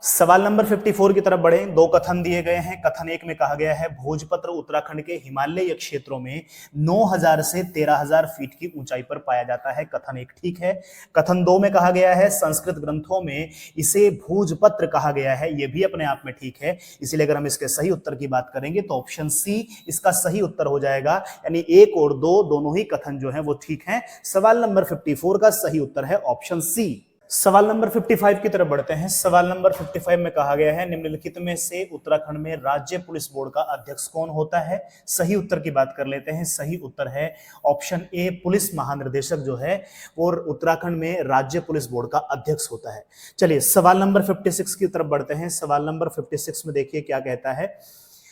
सवाल नंबर 54 की तरफ बढ़े। दो कथन दिए गए हैं। कथन एक में कहा गया है भोजपत्र उत्तराखंड के हिमालयी क्षेत्रों में 9000 से 13000 फीट की ऊंचाई पर पाया जाता है। कथन एक ठीक है। कथन दो में कहा गया है संस्कृत ग्रंथों में इसे भोजपत्र कहा गया है। यह भी अपने आप में ठीक है। इसलिए अगर हम इसके सही उत्तर की बात करेंगे तो ऑप्शन सी इसका सही उत्तर हो जाएगा। यानी एक और दो दोनों ही कथन जो है वो ठीक है। सवाल नंबर 54 का सही उत्तर है ऑप्शन सी। सवाल नंबर 55 की तरफ बढ़ते हैं। सवाल नंबर 55 में कहा गया है निम्नलिखित में से उत्तराखंड में राज्य पुलिस बोर्ड का अध्यक्ष कौन होता है? सही उत्तर की बात कर लेते हैं। सही उत्तर है ऑप्शन ए पुलिस महानिर्देशक जो है और उत्तराखंड में राज्य पुलिस बोर्ड का अध्यक्ष होता है। चलिए सवाल नंबर 56 की तरफ बढ़ते हैं। सवाल नंबर 56 में देखिए क्या कहता है।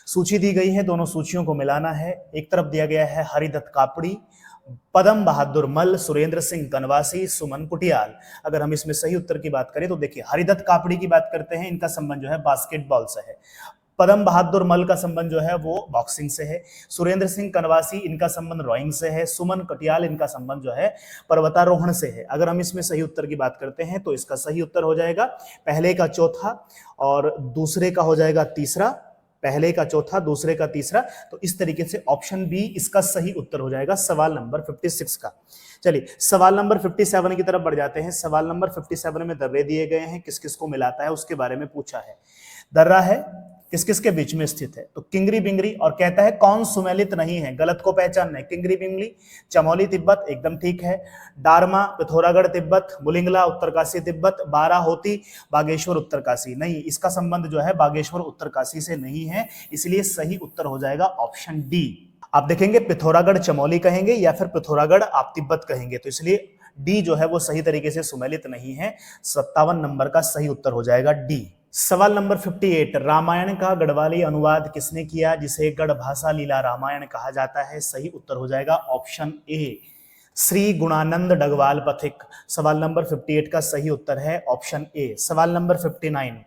सूची दी गई है, दोनों सूचियों को मिलाना है। एक तरफ दिया गया है हरिदत्त कापड़ी, पदम बहादुर मल्ल, सुरेंद्र सिंह कनवासी, सुमन कुटियाल। अगर हम इसमें सही उत्तर की बात करें तो देखिए हरिदत्त कापड़ी की बात करते हैं, इनका संबंध जो है बास्केटबॉल से है। पदम बहादुर मल्ल का संबंध जो है वो बॉक्सिंग से है। सुरेंद्र सिंह कनवासी इनका संबंध रोइंग से है। सुमन कटियाल इनका संबंध जो है पर्वतारोहण से है। अगर हम इसमें सही उत्तर की बात करते हैं तो इसका सही उत्तर हो जाएगा पहले का चौथा और दूसरे का हो जाएगा तीसरा। पहले का चौथा, दूसरे का तीसरा। तो इस तरीके से ऑप्शन बी इसका सही उत्तर हो जाएगा सवाल नंबर 56 का। चलिए सवाल नंबर 57 की तरफ बढ़ जाते हैं। सवाल नंबर 57 में दर्रे दिए गए हैं, किस किस को मिलाता है उसके बारे में पूछा है। दर्रा है किस किस के बीच में स्थित है? तो किंगरी बिंगरी, और कहता है कौन सुमेलित नहीं है, गलत को पहचानना है। किंगरी बिंगली चमोली तिब्बत एकदम ठीक है। डारमा पिथौरागढ़ तिब्बत, मुलिंगला उत्तरकाशी तिब्बत, बाराहोती बागेश्वर उत्तरकाशी, नहीं, इसका संबंध जो है बागेश्वर उत्तरकाशी से नहीं है, इसलिए सही उत्तर हो जाएगा ऑप्शन डी। आप देखेंगे पिथौरागढ़ चमोली कहेंगे या फिर पिथौरागढ़ आप तिब्बत कहेंगे, तो इसलिए डी जो है वो सही तरीके से सुमेलित नहीं है। 57 नंबर का सही उत्तर हो जाएगा डी। सवाल नंबर 58, रामायण का गढ़वाली अनुवाद किसने किया जिसे गढ़भाषा लीला रामायण कहा जाता है? सही उत्तर हो जाएगा ऑप्शन ए, श्री गुणानंद डगवाल पथिक। सवाल नंबर 58 का सही उत्तर है ऑप्शन ए। सवाल नंबर 59,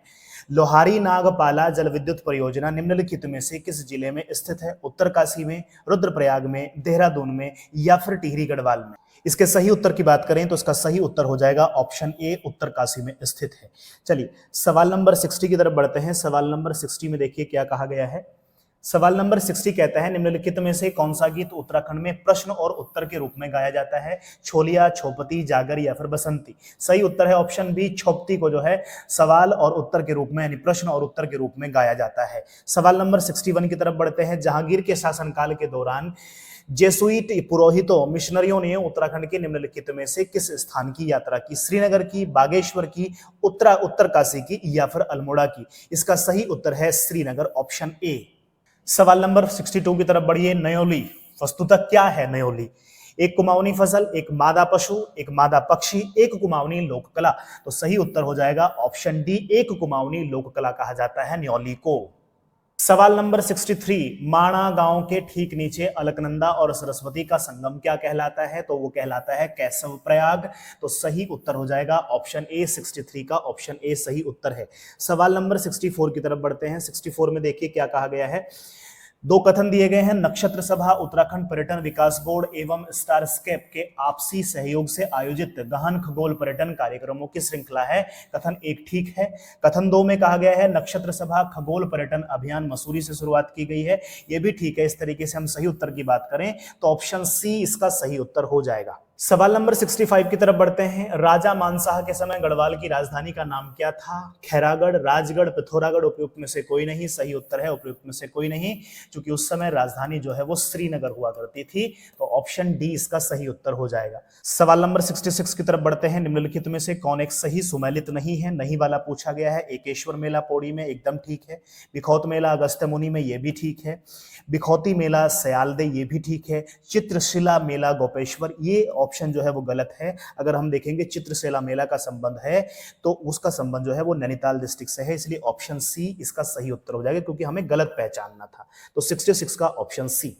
लोहारी नागपाला जल विद्युत परियोजना निम्नलिखित में से किस जिले में स्थित है? उत्तरकाशी में, रुद्रप्रयाग में, देहरादून में या फिर टिहरी गढ़वाल में? इसके सही उत्तर की बात करें तो इसका सही उत्तर हो जाएगा ऑप्शन ए, उत्तरकाशी में स्थित है। चलिए सवाल नंबर 60 की तरफ बढ़ते हैं। सवाल नंबर 60 में देखिए क्या कहा गया है। सवाल नंबर 60 कहता है निम्नलिखित में से कौन सा गीत उत्तराखंड में प्रश्न और उत्तर के रूप में गाया जाता है? छोलिया, छोपती, जागर या फिर बसंती? सही उत्तर है ऑप्शन बी, छोपती को जो है सवाल और उत्तर के रूप में यानी प्रश्न और उत्तर के रूप में गाया जाता है। सवाल नंबर 61 की तरफ बढ़ते हैं। जहांगीर के शासनकाल के दौरान जेसुइट पुरोहितों मिशनरियों ने उत्तराखंड के निम्नलिखित में से किस स्थान की यात्रा की? श्रीनगर की, बागेश्वर की, उत्तरकाशी की या फिर अल्मोड़ा की? इसका सही उत्तर है श्रीनगर, ऑप्शन ए। सवाल नंबर 62 की तरफ बढ़िए। नयोली वस्तुतः क्या है? नयोली एक कुमाऊनी फसल, एक मादा पशु, एक मादा पक्षी, एक कुमाऊनी लोक कला? तो सही उत्तर हो जाएगा ऑप्शन डी, एक कुमाऊनी लोक कला कहा जाता है न्योली को। सवाल नंबर 63, माणा गांव के ठीक नीचे अलकनंदा और सरस्वती का संगम क्या कहलाता है? तो वो कहलाता है केशव प्रयाग। तो सही उत्तर हो जाएगा ऑप्शन ए, 63 का ऑप्शन ए सही उत्तर है। सवाल नंबर 64 की तरफ बढ़ते हैं। 64 में देखिए क्या कहा गया है। दो कथन दिए गए हैं। नक्षत्र सभा उत्तराखंड पर्यटन विकास बोर्ड एवं स्टारस्केप के आपसी सहयोग से आयोजित गहन खगोल पर्यटन कार्यक्रमों की श्रृंखला है। कथन एक ठीक है। कथन दो में कहा गया है नक्षत्र सभा खगोल पर्यटन अभियान मसूरी से शुरुआत की गई है, ये भी ठीक है। इस तरीके से हम सही उत्तर की बात करें तो ऑप्शन सी इसका सही उत्तर हो जाएगा। सवाल नंबर 65 की तरफ बढ़ते हैं। राजा मानशाह के समय गढ़वाल की राजधानी का नाम क्या था? खैरागढ़, राजगढ़, पिथौरागढ़? उपयुक्त में से कोई नहीं। सही उत्तर है उपयुक्त में से कोई नहीं, क्योंकि उस समय राजधानी जो है वो श्रीनगर हुआ करती थी। तो ऑप्शन डी इसका सही उत्तर हो जाएगा। सवाल नंबर 66 की तरफ बढ़ते हैं। निम्नलिखित में से कौन एक सही सुमेलित नहीं है? नहीं वाला पूछा गया है। एकेश्वर मेला पौड़ी में एकदम ठीक है। बिखौत मेला अगस्त्य मुनि में ये भी ठीक है। बिखौती मेला सयालदे ये भी ठीक है। चित्रशिला मेला गोपेश्वर, ये ऑप्शन जो है वो गलत है। अगर हम देखेंगे चित्रशिला मेला का संबंध है तो उसका संबंध जो है वो नैनीताल डिस्ट्रिक्ट से है, इसलिए ऑप्शन सी इसका सही उत्तर हो जाएगा, क्योंकि हमें गलत पहचानना था। तो 66 का ऑप्शन सी।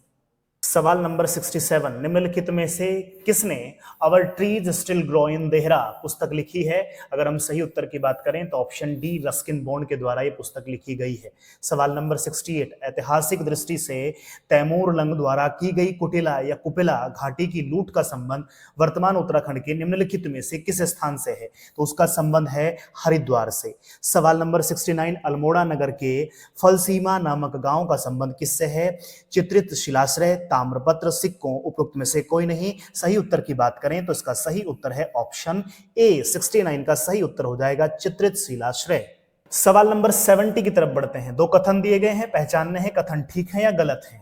सवाल नंबर 67, निम्नलिखित में से किसने our trees still grow in Dehra पुस्तक लिखी है? अगर हम सही उत्तर की बात करें तो ऑप्शन डी रस्किन बॉन्ड के द्वारा ये पुस्तक लिखी गई है। सवाल नंबर 68, ऐतिहासिक दृष्टि से तैमूर लंग द्वारा की गई कुटिला या कुपिला घाटी की लूट का संबंध वर्तमान उत्तराखंड के निम्नलिखित में से किस स्थान से है? तो उसका संबंध है हरिद्वार से। सवाल नंबर 69, अल्मोड़ा नगर के फलसीमा नामक गांव का संबंध किससे है? चित्रित शिलाश्रय, ताम्रपत्र, सिक्कों? उपयुक्त में से कोई नहीं। सही उत्तर की बात करें तो इसका सही उत्तर है ऑप्शन ए, 69 का सही उत्तर हो जाएगा चित्रित शिलाश्रय। सवाल नंबर 70 की तरफ बढ़ते हैं। दो कथन दिए गए हैं, पहचानने हैं कथन ठीक है या गलत है।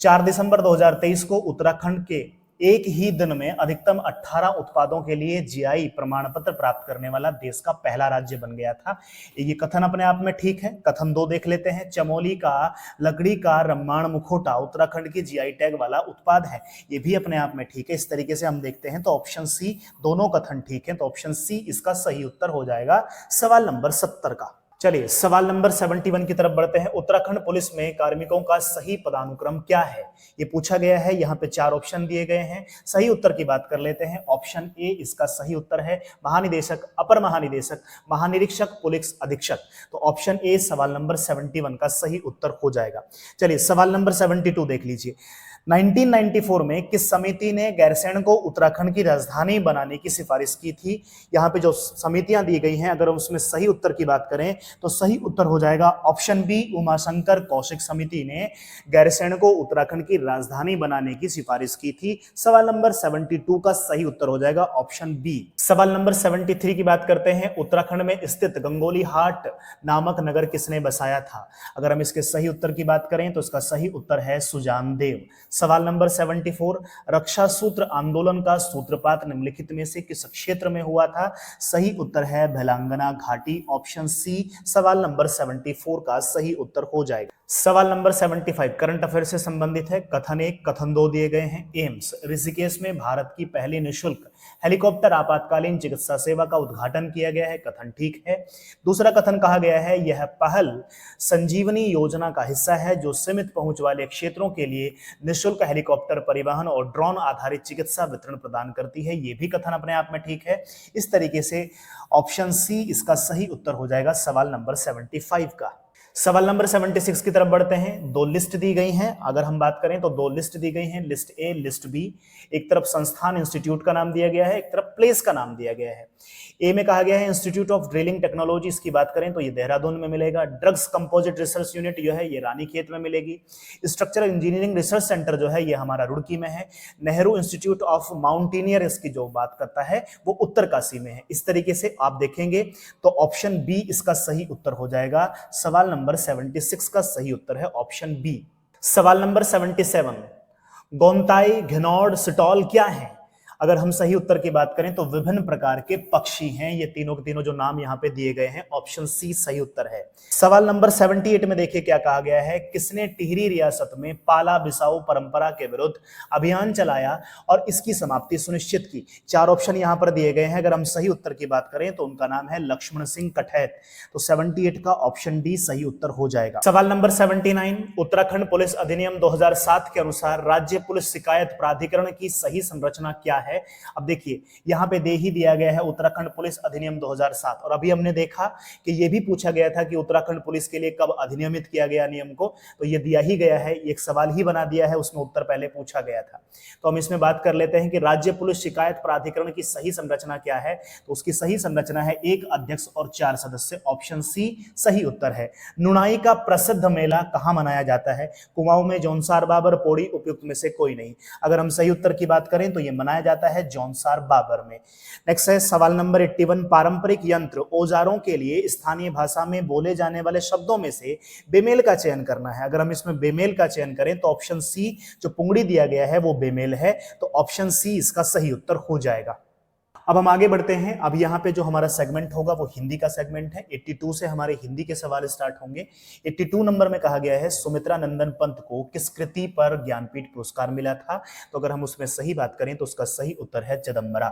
4 दिसंबर 2023 को उत्तराखंड के एक ही दिन में अधिकतम 18 उत्पादों के लिए जीआई प्रमाण पत्र प्राप्त करने वाला देश का पहला राज्य बन गया था। ये कथन अपने आप में ठीक है। कथन दो देख लेते हैं। चमोली का लकड़ी का रम्माण मुखौटा उत्तराखंड की जीआई टैग वाला उत्पाद है, ये भी अपने आप में ठीक है। इस तरीके से हम देखते हैं तो ऑप्शन सी, दोनों कथन ठीक है, तो ऑप्शन सी इसका सही उत्तर हो जाएगा सवाल नंबर 70 का। चलिए सवाल नंबर 71 की तरफ बढ़ते हैं। उत्तराखंड पुलिस में कार्मिकों का सही पदानुक्रम क्या है? ये पूछा गया है। यहाँ पे 4 ऑप्शन दिए गए हैं। सही उत्तर की बात कर लेते हैं। ऑप्शन ए इसका सही उत्तर है। महानिदेशक, अपर महानिदेशक, महानिरीक्षक, पुलिस अधीक्षक। तो ऑप्शन ए सवाल नंबर 71 का सही उत्तर हो जाएगा। चलिए सवाल नंबर 72 देख लीजिए। 1994 में किस समिति ने गैरसैंण को उत्तराखंड की राजधानी बनाने की सिफारिश की थी? यहाँ पे जो समितियां दी गई हैं, अगर हम उसमें सही उत्तर की बात करें तो सही उत्तर हो जाएगा ऑप्शन बी, उमाशंकर कौशिक समिति ने गैरसैंण को उत्तराखंड की राजधानी बनाने की सिफारिश की थी। सवाल नंबर 72 का सही उत्तर हो जाएगा ऑप्शन बी। सवाल नंबर 73 की बात करते हैं। उत्तराखंड में स्थित गंगोली हाट नामक नगर किसने बसाया था? अगर हम इसके सही उत्तर की बात करें तो इसका सही उत्तर है सुजान देव। सवाल नंबर 74, रक्षा सूत्र आंदोलन का सूत्रपात निम्नलिखित में से किस क्षेत्र में हुआ था? सही उत्तर है भेलांगना घाटी, ऑप्शन सी सवाल नंबर 74 का सही उत्तर हो जाएगा। सवाल नंबर 75 करंट अफेयर से संबंधित है। कथन 1, कथन 2 दिए गए हैं। एम्स ऋषिकेश में भारत की पहली निःशुल्क हेलीकॉप्टर आपातकालीन चिकित्सा सेवा का उद्घाटन किया गया है, कथन ठीक है। दूसरा कथन कहा गया है यह पहल संजीवनी योजना का हिस्सा है जो सीमित पहुंच वाले क्षेत्रों के लिए निःशुल्क हेलीकॉप्टर परिवहन और ड्रोन आधारित चिकित्सा वितरण प्रदान करती है, ये भी कथन अपने आप में ठीक है। इस तरीके से ऑप्शन सी इसका सही उत्तर हो जाएगा सवाल नंबर 75 का। सवाल नंबर 76 की तरफ बढ़ते हैं। दो लिस्ट दी गई हैं, अगर हम बात करें तो दो लिस्ट दी गई हैं, लिस्ट ए, लिस्ट बी। एक तरफ संस्थान इंस्टीट्यूट का नाम दिया गया है, एक तरफ प्लेस का नाम दिया गया है। ए में कहा गया है इंस्टीट्यूट ऑफ ड्रिलिंग टेक्नोलॉजी, इसकी बात करें तो ये देहरादून में मिलेगा। ड्रग्स कंपोजिट रिसर्च यूनिट जो है ये रानीखेत में मिलेगी। स्ट्रक्चरल इंजीनियरिंग रिसर्च सेंटर जो है ये हमारा रुड़की में है। नेहरू इंस्टीट्यूट ऑफ माउंटेनियर इसकी जो बात करता है वो उत्तरकाशी में है। इस तरीके से आप देखेंगे तो ऑप्शन बी इसका सही उत्तर हो जाएगा। सवाल नंबर 76 का सही उत्तर है ऑप्शन बी। सवाल नंबर 77, गोंताई घिनौड सिटौल क्या है? अगर हम सही उत्तर की बात करें तो विभिन्न प्रकार के पक्षी हैं, ये तीनों के तीनों जो नाम यहां पे दिए गए हैं, ऑप्शन सी सही उत्तर है। सवाल नंबर 78 में देखिए क्या कहा गया है। किसने टिहरी रियासत में पाला बिसाऊ परंपरा के विरुद्ध अभियान चलाया और इसकी समाप्ति सुनिश्चित की? चार ऑप्शन यहां पर दिए गए हैं, अगर हम सही उत्तर की बात करें तो उनका नाम है लक्ष्मण सिंह कठैत, तो 78 का ऑप्शन डी सही उत्तर हो जाएगा। सवाल नंबर 79, उत्तराखंड पुलिस अधिनियम 2007 के अनुसार राज्य पुलिस शिकायत प्राधिकरण की सही संरचना क्या है? अब देखिए यहां पे दे ही दिया गया है उत्तराखंड पुलिस अधिनियम 2007, और अभी हमने देखा कि यह भी पूछा गया था कि उत्तराखंड पुलिस के लिए कब अधिनियमित किया गया नियम को, तो ये दिया ही गया है, एक सवाल ही बना दिया है, उसमें उत्तर पहले पूछा गया था। तो हम इसमें बात कर लेते हैं कि राज्य पुलिस शिकायत प्राधिकरण की सही संरचना क्या है। तो उसकी सही संरचना है एक अध्यक्ष और 4 सदस्य, ऑप्शन सी सही उत्तर है। नुनाई का प्रसिद्ध मेला कहां मनाया जाता है? कुमाऊं में, जौनसार, बाबर, पौड़ी, उपयुक्त में से कोई नहीं। अगर हम सही उत्तर की बात करें तो यह मनाया जाता है जौनसार बाबर में। नेक्स्ट है सवाल नंबर 81, पारंपरिक यंत्र औजारों के लिए स्थानीय भाषा में बोले जाने वाले शब्दों में से बेमेल का चयन करना है। अगर हम इसमें बेमेल का चयन करें तो ऑप्शन सी जो पुंगड़ी दिया गया है वो बेमेल है, तो ऑप्शन सी इसका सही उत्तर हो जाएगा। अब हम आगे बढ़ते हैं। अब यहाँ पे जो हमारा सेगमेंट होगा वो हिंदी का सेगमेंट है। 82 से हमारे हिंदी के सवाल स्टार्ट होंगे। 82 नंबर में कहा गया है सुमित्रा नंदन पंत को किस कृति पर ज्ञानपीठ पुरस्कार मिला था? तो अगर हम उसमें सही बात करें तो उसका सही उत्तर है चिदम्बरा।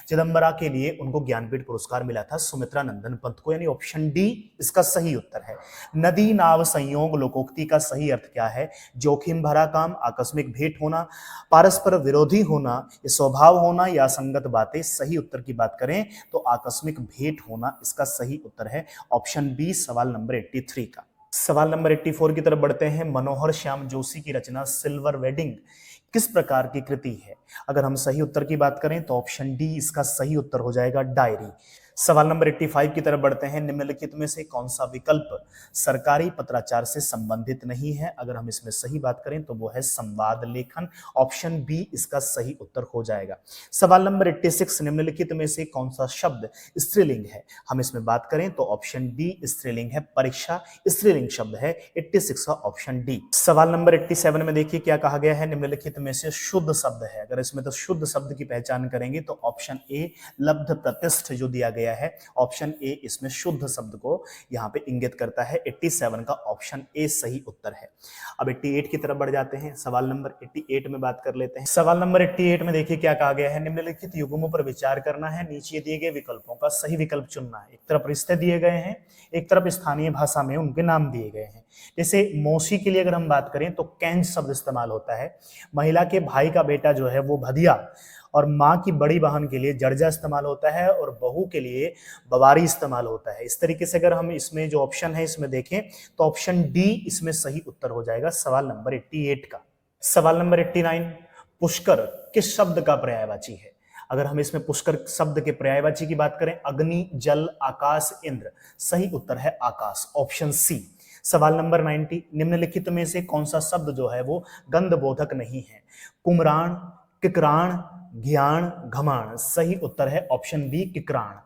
चिदम्बरा के लिए उनको ज्ञानपीठ पुरस्कार मिला था सुमित्रा नंदन पंत को, यानी ऑप्शन डी इसका सही उत्तर है। नदी नाव संयोग लोकोक्ति का सही अर्थ क्या है? जोखिम भरा काम, आकस्मिक भेंट होना, परस्पर विरोधी होना, स्वभाव होना या संगत बातें। सही उत्तर की बात करें तो आकस्मिक भेंट होना इसका सही उत्तर है, ऑप्शन बी सवाल नंबर 83 का। सवाल नंबर 84 की तरफ बढ़ते हैं। मनोहर श्याम जोशी की रचना सिल्वर वेडिंग किस प्रकार की कृति है? अगर हम सही उत्तर की बात करें तो ऑप्शन डी इसका सही उत्तर हो जाएगा, डायरी। सवाल नंबर 85 की तरफ बढ़ते हैं। निम्नलिखित में से कौन सा विकल्प सरकारी पत्राचार से संबंधित नहीं है? अगर हम इसमें सही बात करें तो वो है संवाद लेखन, ऑप्शन बी इसका सही उत्तर हो जाएगा। सवाल नंबर 86, निम्नलिखित में से कौन सा शब्द स्त्रीलिंग है? हम इसमें बात करें तो ऑप्शन डी स्त्रीलिंग है, परीक्षा स्त्रीलिंग शब्द है, 86 का ऑप्शन डी। सवाल नंबर 87 में देखिए क्या कहा गया है। निम्नलिखित में से शुद्ध शब्द है, अगर इसमें तो शुद्ध शब्द की पहचान करेंगे तो ऑप्शन ए लब्ध प्रतिष्ठ जो दिया गया है, ऑप्शन ए इसमें शुद्ध शब्द को यहां पे इंगित करता है। 87 का ऑप्शन ए सही उत्तर है। अब 88 की तरफ बढ़ जाते हैं। सवाल नंबर 88 में बात कर लेते हैं। सवाल नंबर 88 में देखिए क्या कहा गया है। निम्नलिखित युग्मों पर विचार करना है, नीचे दिए गए विकल्पों का सही विकल्प चुनना है। एक तरफ रिश्ते दिए गए हैं, एक तरफ स्थानीय भाषा में उनके नाम दिए गए हैं। जैसे मौसी के लिए अगर हम बात करें तो कैंज शब्द इस्तेमाल होता है। महिला के भाई का बेटा जो है वो भदिया, और माँ की बड़ी बहन के लिए जर्जा इस्तेमाल होता है, और बहू के लिए बवारी इस्तेमाल होता है। इस तरीके से अगर हम इसमें जो ऑप्शन है इसमें देखें तो ऑप्शन डी इसमें सही उत्तर हो जाएगा, सवाल नंबर 88 का। सवाल नंबर 89, पुष्कर किस शब्द का पर्यायवाची है? अगर हम इसमें पुष्कर शब्द के पर्यायवाची की बात करें, अग्नि, जल, आकाश, इंद्र। सही उत्तर है आकाश, ऑप्शन सी। सवाल नंबर 90, निम्नलिखित में से कौन सा शब्द जो है वो गंधबोधक नहीं है? कुमराण, किकराण, ज्ञान, घमाण। सही उत्तर है ऑप्शन बी, किकराण।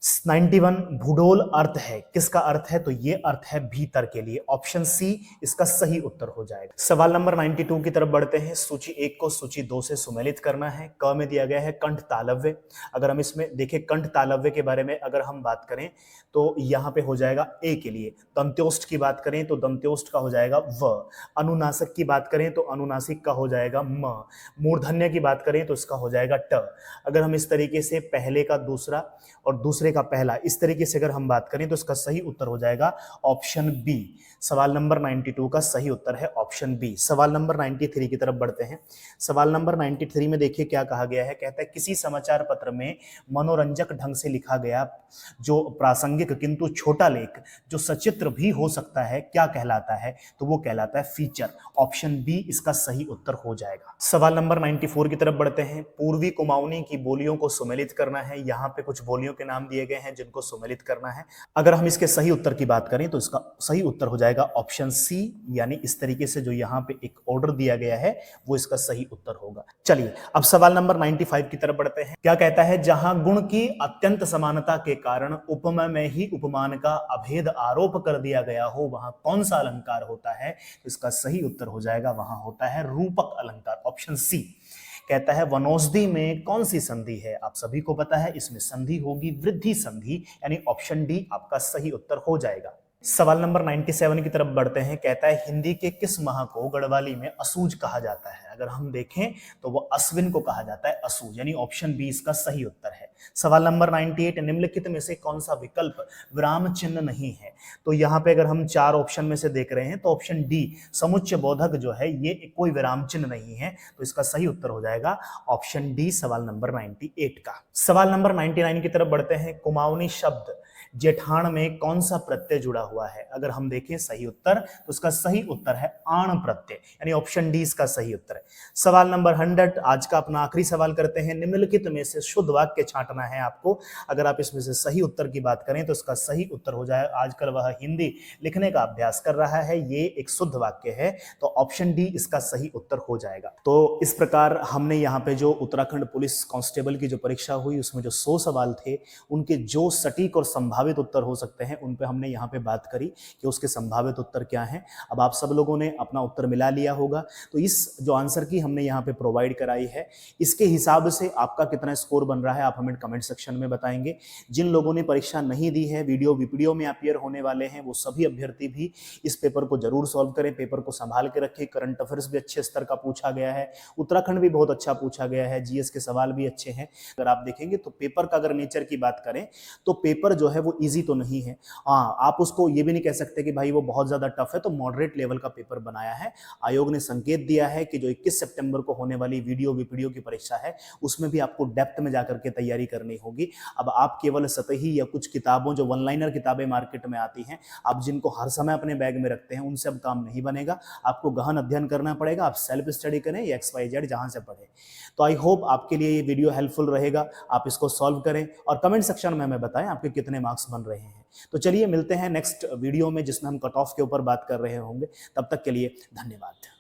91, भूडोल अर्थ है, किसका अर्थ है? तो ये अर्थ है भीतर के लिए, ऑप्शन सी इसका सही उत्तर हो जाएगा। सवाल नंबर 92 की तरफ बढ़ते हैं। सूची 1 को सूची 2 से सुमेलित करना है। क में दिया गया है कंठ तालव्य। अगर हम इसमें देखें कंठ तालव्य के बारे में अगर हम बात करें तो यहाँ पे हो जाएगा ए के लिए। दंत्योष्ठ की बात करें तो दंत्योष्ठ का हो जाएगा व। अनुनासिक की बात करें तो अनुनासिक का हो जाएगा म। मूर्धन्य की बात करें तो इसका हो जाएगा ट। अगर हम इस तरीके से पहले का दूसरा और दूसरे का पहला इस तरीके से अगर हम बात करें तो इसका सही उत्तर हो जाएगा ऑप्शन बी। सवाल नंबर 92 का सही उत्तर है ऑप्शन बी। सवाल नंबर 93 की तरफ बढ़ते हैं। सवाल नंबर 93 में देखिए क्या कहा गया है। कहता है किसी समाचार पत्र में मनोरंजक ढंग से लिखा गया जो प्रासंगिक किंतु छोटा लेख जो सचित्र भी हो सकता है क्या कहलाता है? तो वो कहलाता है फीचर, ऑप्शन बी इसका सही उत्तर हो जाएगा। सवाल नंबर 94 की तरफ बढ़ते हैं। पूर्वी कुमाऊनी की बोलियों को सुमेलित करना है। यहाँ पे कुछ बोलियों के नाम दिए गए हैं जिनको सुमेलित करना है। अगर हम इसके सही उत्तर की बात करें तो इसका सही उत्तर हो जाएगा ऑप्शन सी, यानी इस तरीके से जो यहाँ पे एक ऑर्डर दिया गया है वो इसका सही उत्तर होगा। चलिए अब सवाल नंबर 95 की तरफ बढ़ते हैं। क्या कहता है? जहां गुण की अत्यंत समानता के कारण उपमा में ही उपमान का अभेद आरोप कर दिया गया हो वहां कौन सा अलंकार होता है? तो इसका सही उत्तर हो जाएगा वहां होता है रूपक अलंकार, ऑप्शन सी। कहता है वनौषधि में कौन सी संधि है? आप सभी को पता है इसमें संधि होगी वृद्धि संधि, यानी ऑप्शन डी आपका सही उत्तर हो जाएगा। सवाल नंबर 97 की तरफ बढ़ते हैं। कहता है हिंदी के किस माह को गढ़वाली में असूज कहा जाता है? अगर हम देखें तो वो अश्विन को कहा जाता है असूज, यानी ऑप्शन बी इसका सही उत्तर है। सवाल नंबर 98, निम्नलिखित में से कौन सा विकल्प विराम चिन्ह नहीं है? तो यहाँ पे अगर हम 4 ऑप्शन में से देख रहे हैं तो ऑप्शन डी समुच्चय बोधक जो है ये कोई विराम चिन्ह नहीं है, तो इसका सही उत्तर हो जाएगा ऑप्शन डी सवाल नंबर 98 का। सवाल नंबर 99 की तरफ बढ़ते हैं। कुमाऊनी शब्द जेठान में कौन सा प्रत्यय जुड़ा हुआ है? अगर हम देखें सही उत्तर तो उसका सही उत्तर है आण प्रत्यय, यानी ऑप्शन डी इसका सही उत्तर है। सवाल नंबर 100 आज का अपना आखिरी सवाल करते हैं। निम्नलिखित में से शुद्ध वाक्य छांटना है आपको। अगर आप इसमें से सही उत्तर की बात करें तो इसका सही उत्तर हो जाए आजकल वह हिंदी लिखने का अभ्यास कर रहा है, ये एक शुद्ध वाक्य है, तो ऑप्शन डी इसका सही उत्तर हो जाएगा। तो इस प्रकार हमने यहाँ पे जो उत्तराखंड पुलिस कांस्टेबल की जो परीक्षा हुई उसमें जो 100 सवाल थे उनके जो सटीक और संभावित उत्तर हो सकते हैं उन पे हमने यहाँ पे बात करी कि उसके संभावित उत्तर क्या हैं। अब आप सब लोगों ने अपना उत्तर मिला लिया होगा, तो इस जो आंसर की हमने यहाँ पे प्रोवाइड कराई है इसके हिसाब से आपका कितना स्कोर बन रहा है आप हमें कमेंट सेक्शन में बताएंगे। जिन लोगों ने परीक्षा नहीं दी है, वीडियो में अपीयर होने वाले हैं, वो सभी अभ्यर्थी भी इस पेपर को जरूर सॉल्व करें, पेपर को संभाल के रखें। करंट अफेयर्स भी अच्छे स्तर का पूछा गया है, उत्तराखंड भी बहुत अच्छा पूछा गया है, जीएस के सवाल भी अच्छे हैं। अगर आप देखेंगे तो पेपर का अगर नेचर की बात करें तो पेपर जो है वो इजी तो नहीं है। हाँ, आप उसको ये भी नहीं कह सकते कि भाई वो बहुत ज्यादा टफ है, तो मॉडरेट लेवल का पेपर बनाया है। आयोग ने संकेत दिया है कि जो 21 सितंबर को होने वाली वीडियो की परीक्षा है उसमें भी आपको डेप्थ में जाकर के तैयारी करनी होगी। अब आप केवल सतही या कुछ किताबों जो वन लाइनर किताबें मार्केट में आती हैं आप जिनको हर समय अपने बैग में रखते हैं उनसे अब काम नहीं बनेगा, आपको गहन अध्ययन करना पड़ेगा। आप सेल्फ स्टडी करें या XYZ जहां से पढ़े। तो आई होप आपके लिए ये वीडियो हेल्पफुल रहेगा, आप इसको सॉल्व करें और कमेंट सेक्शन में हमें बताएं आपके कितने मार्क्स बन रहे हैं। तो चलिए मिलते हैं नेक्स्ट वीडियो में जिसमें हम कट ऑफ के ऊपर बात कर रहे होंगे। तब तक के लिए धन्यवाद।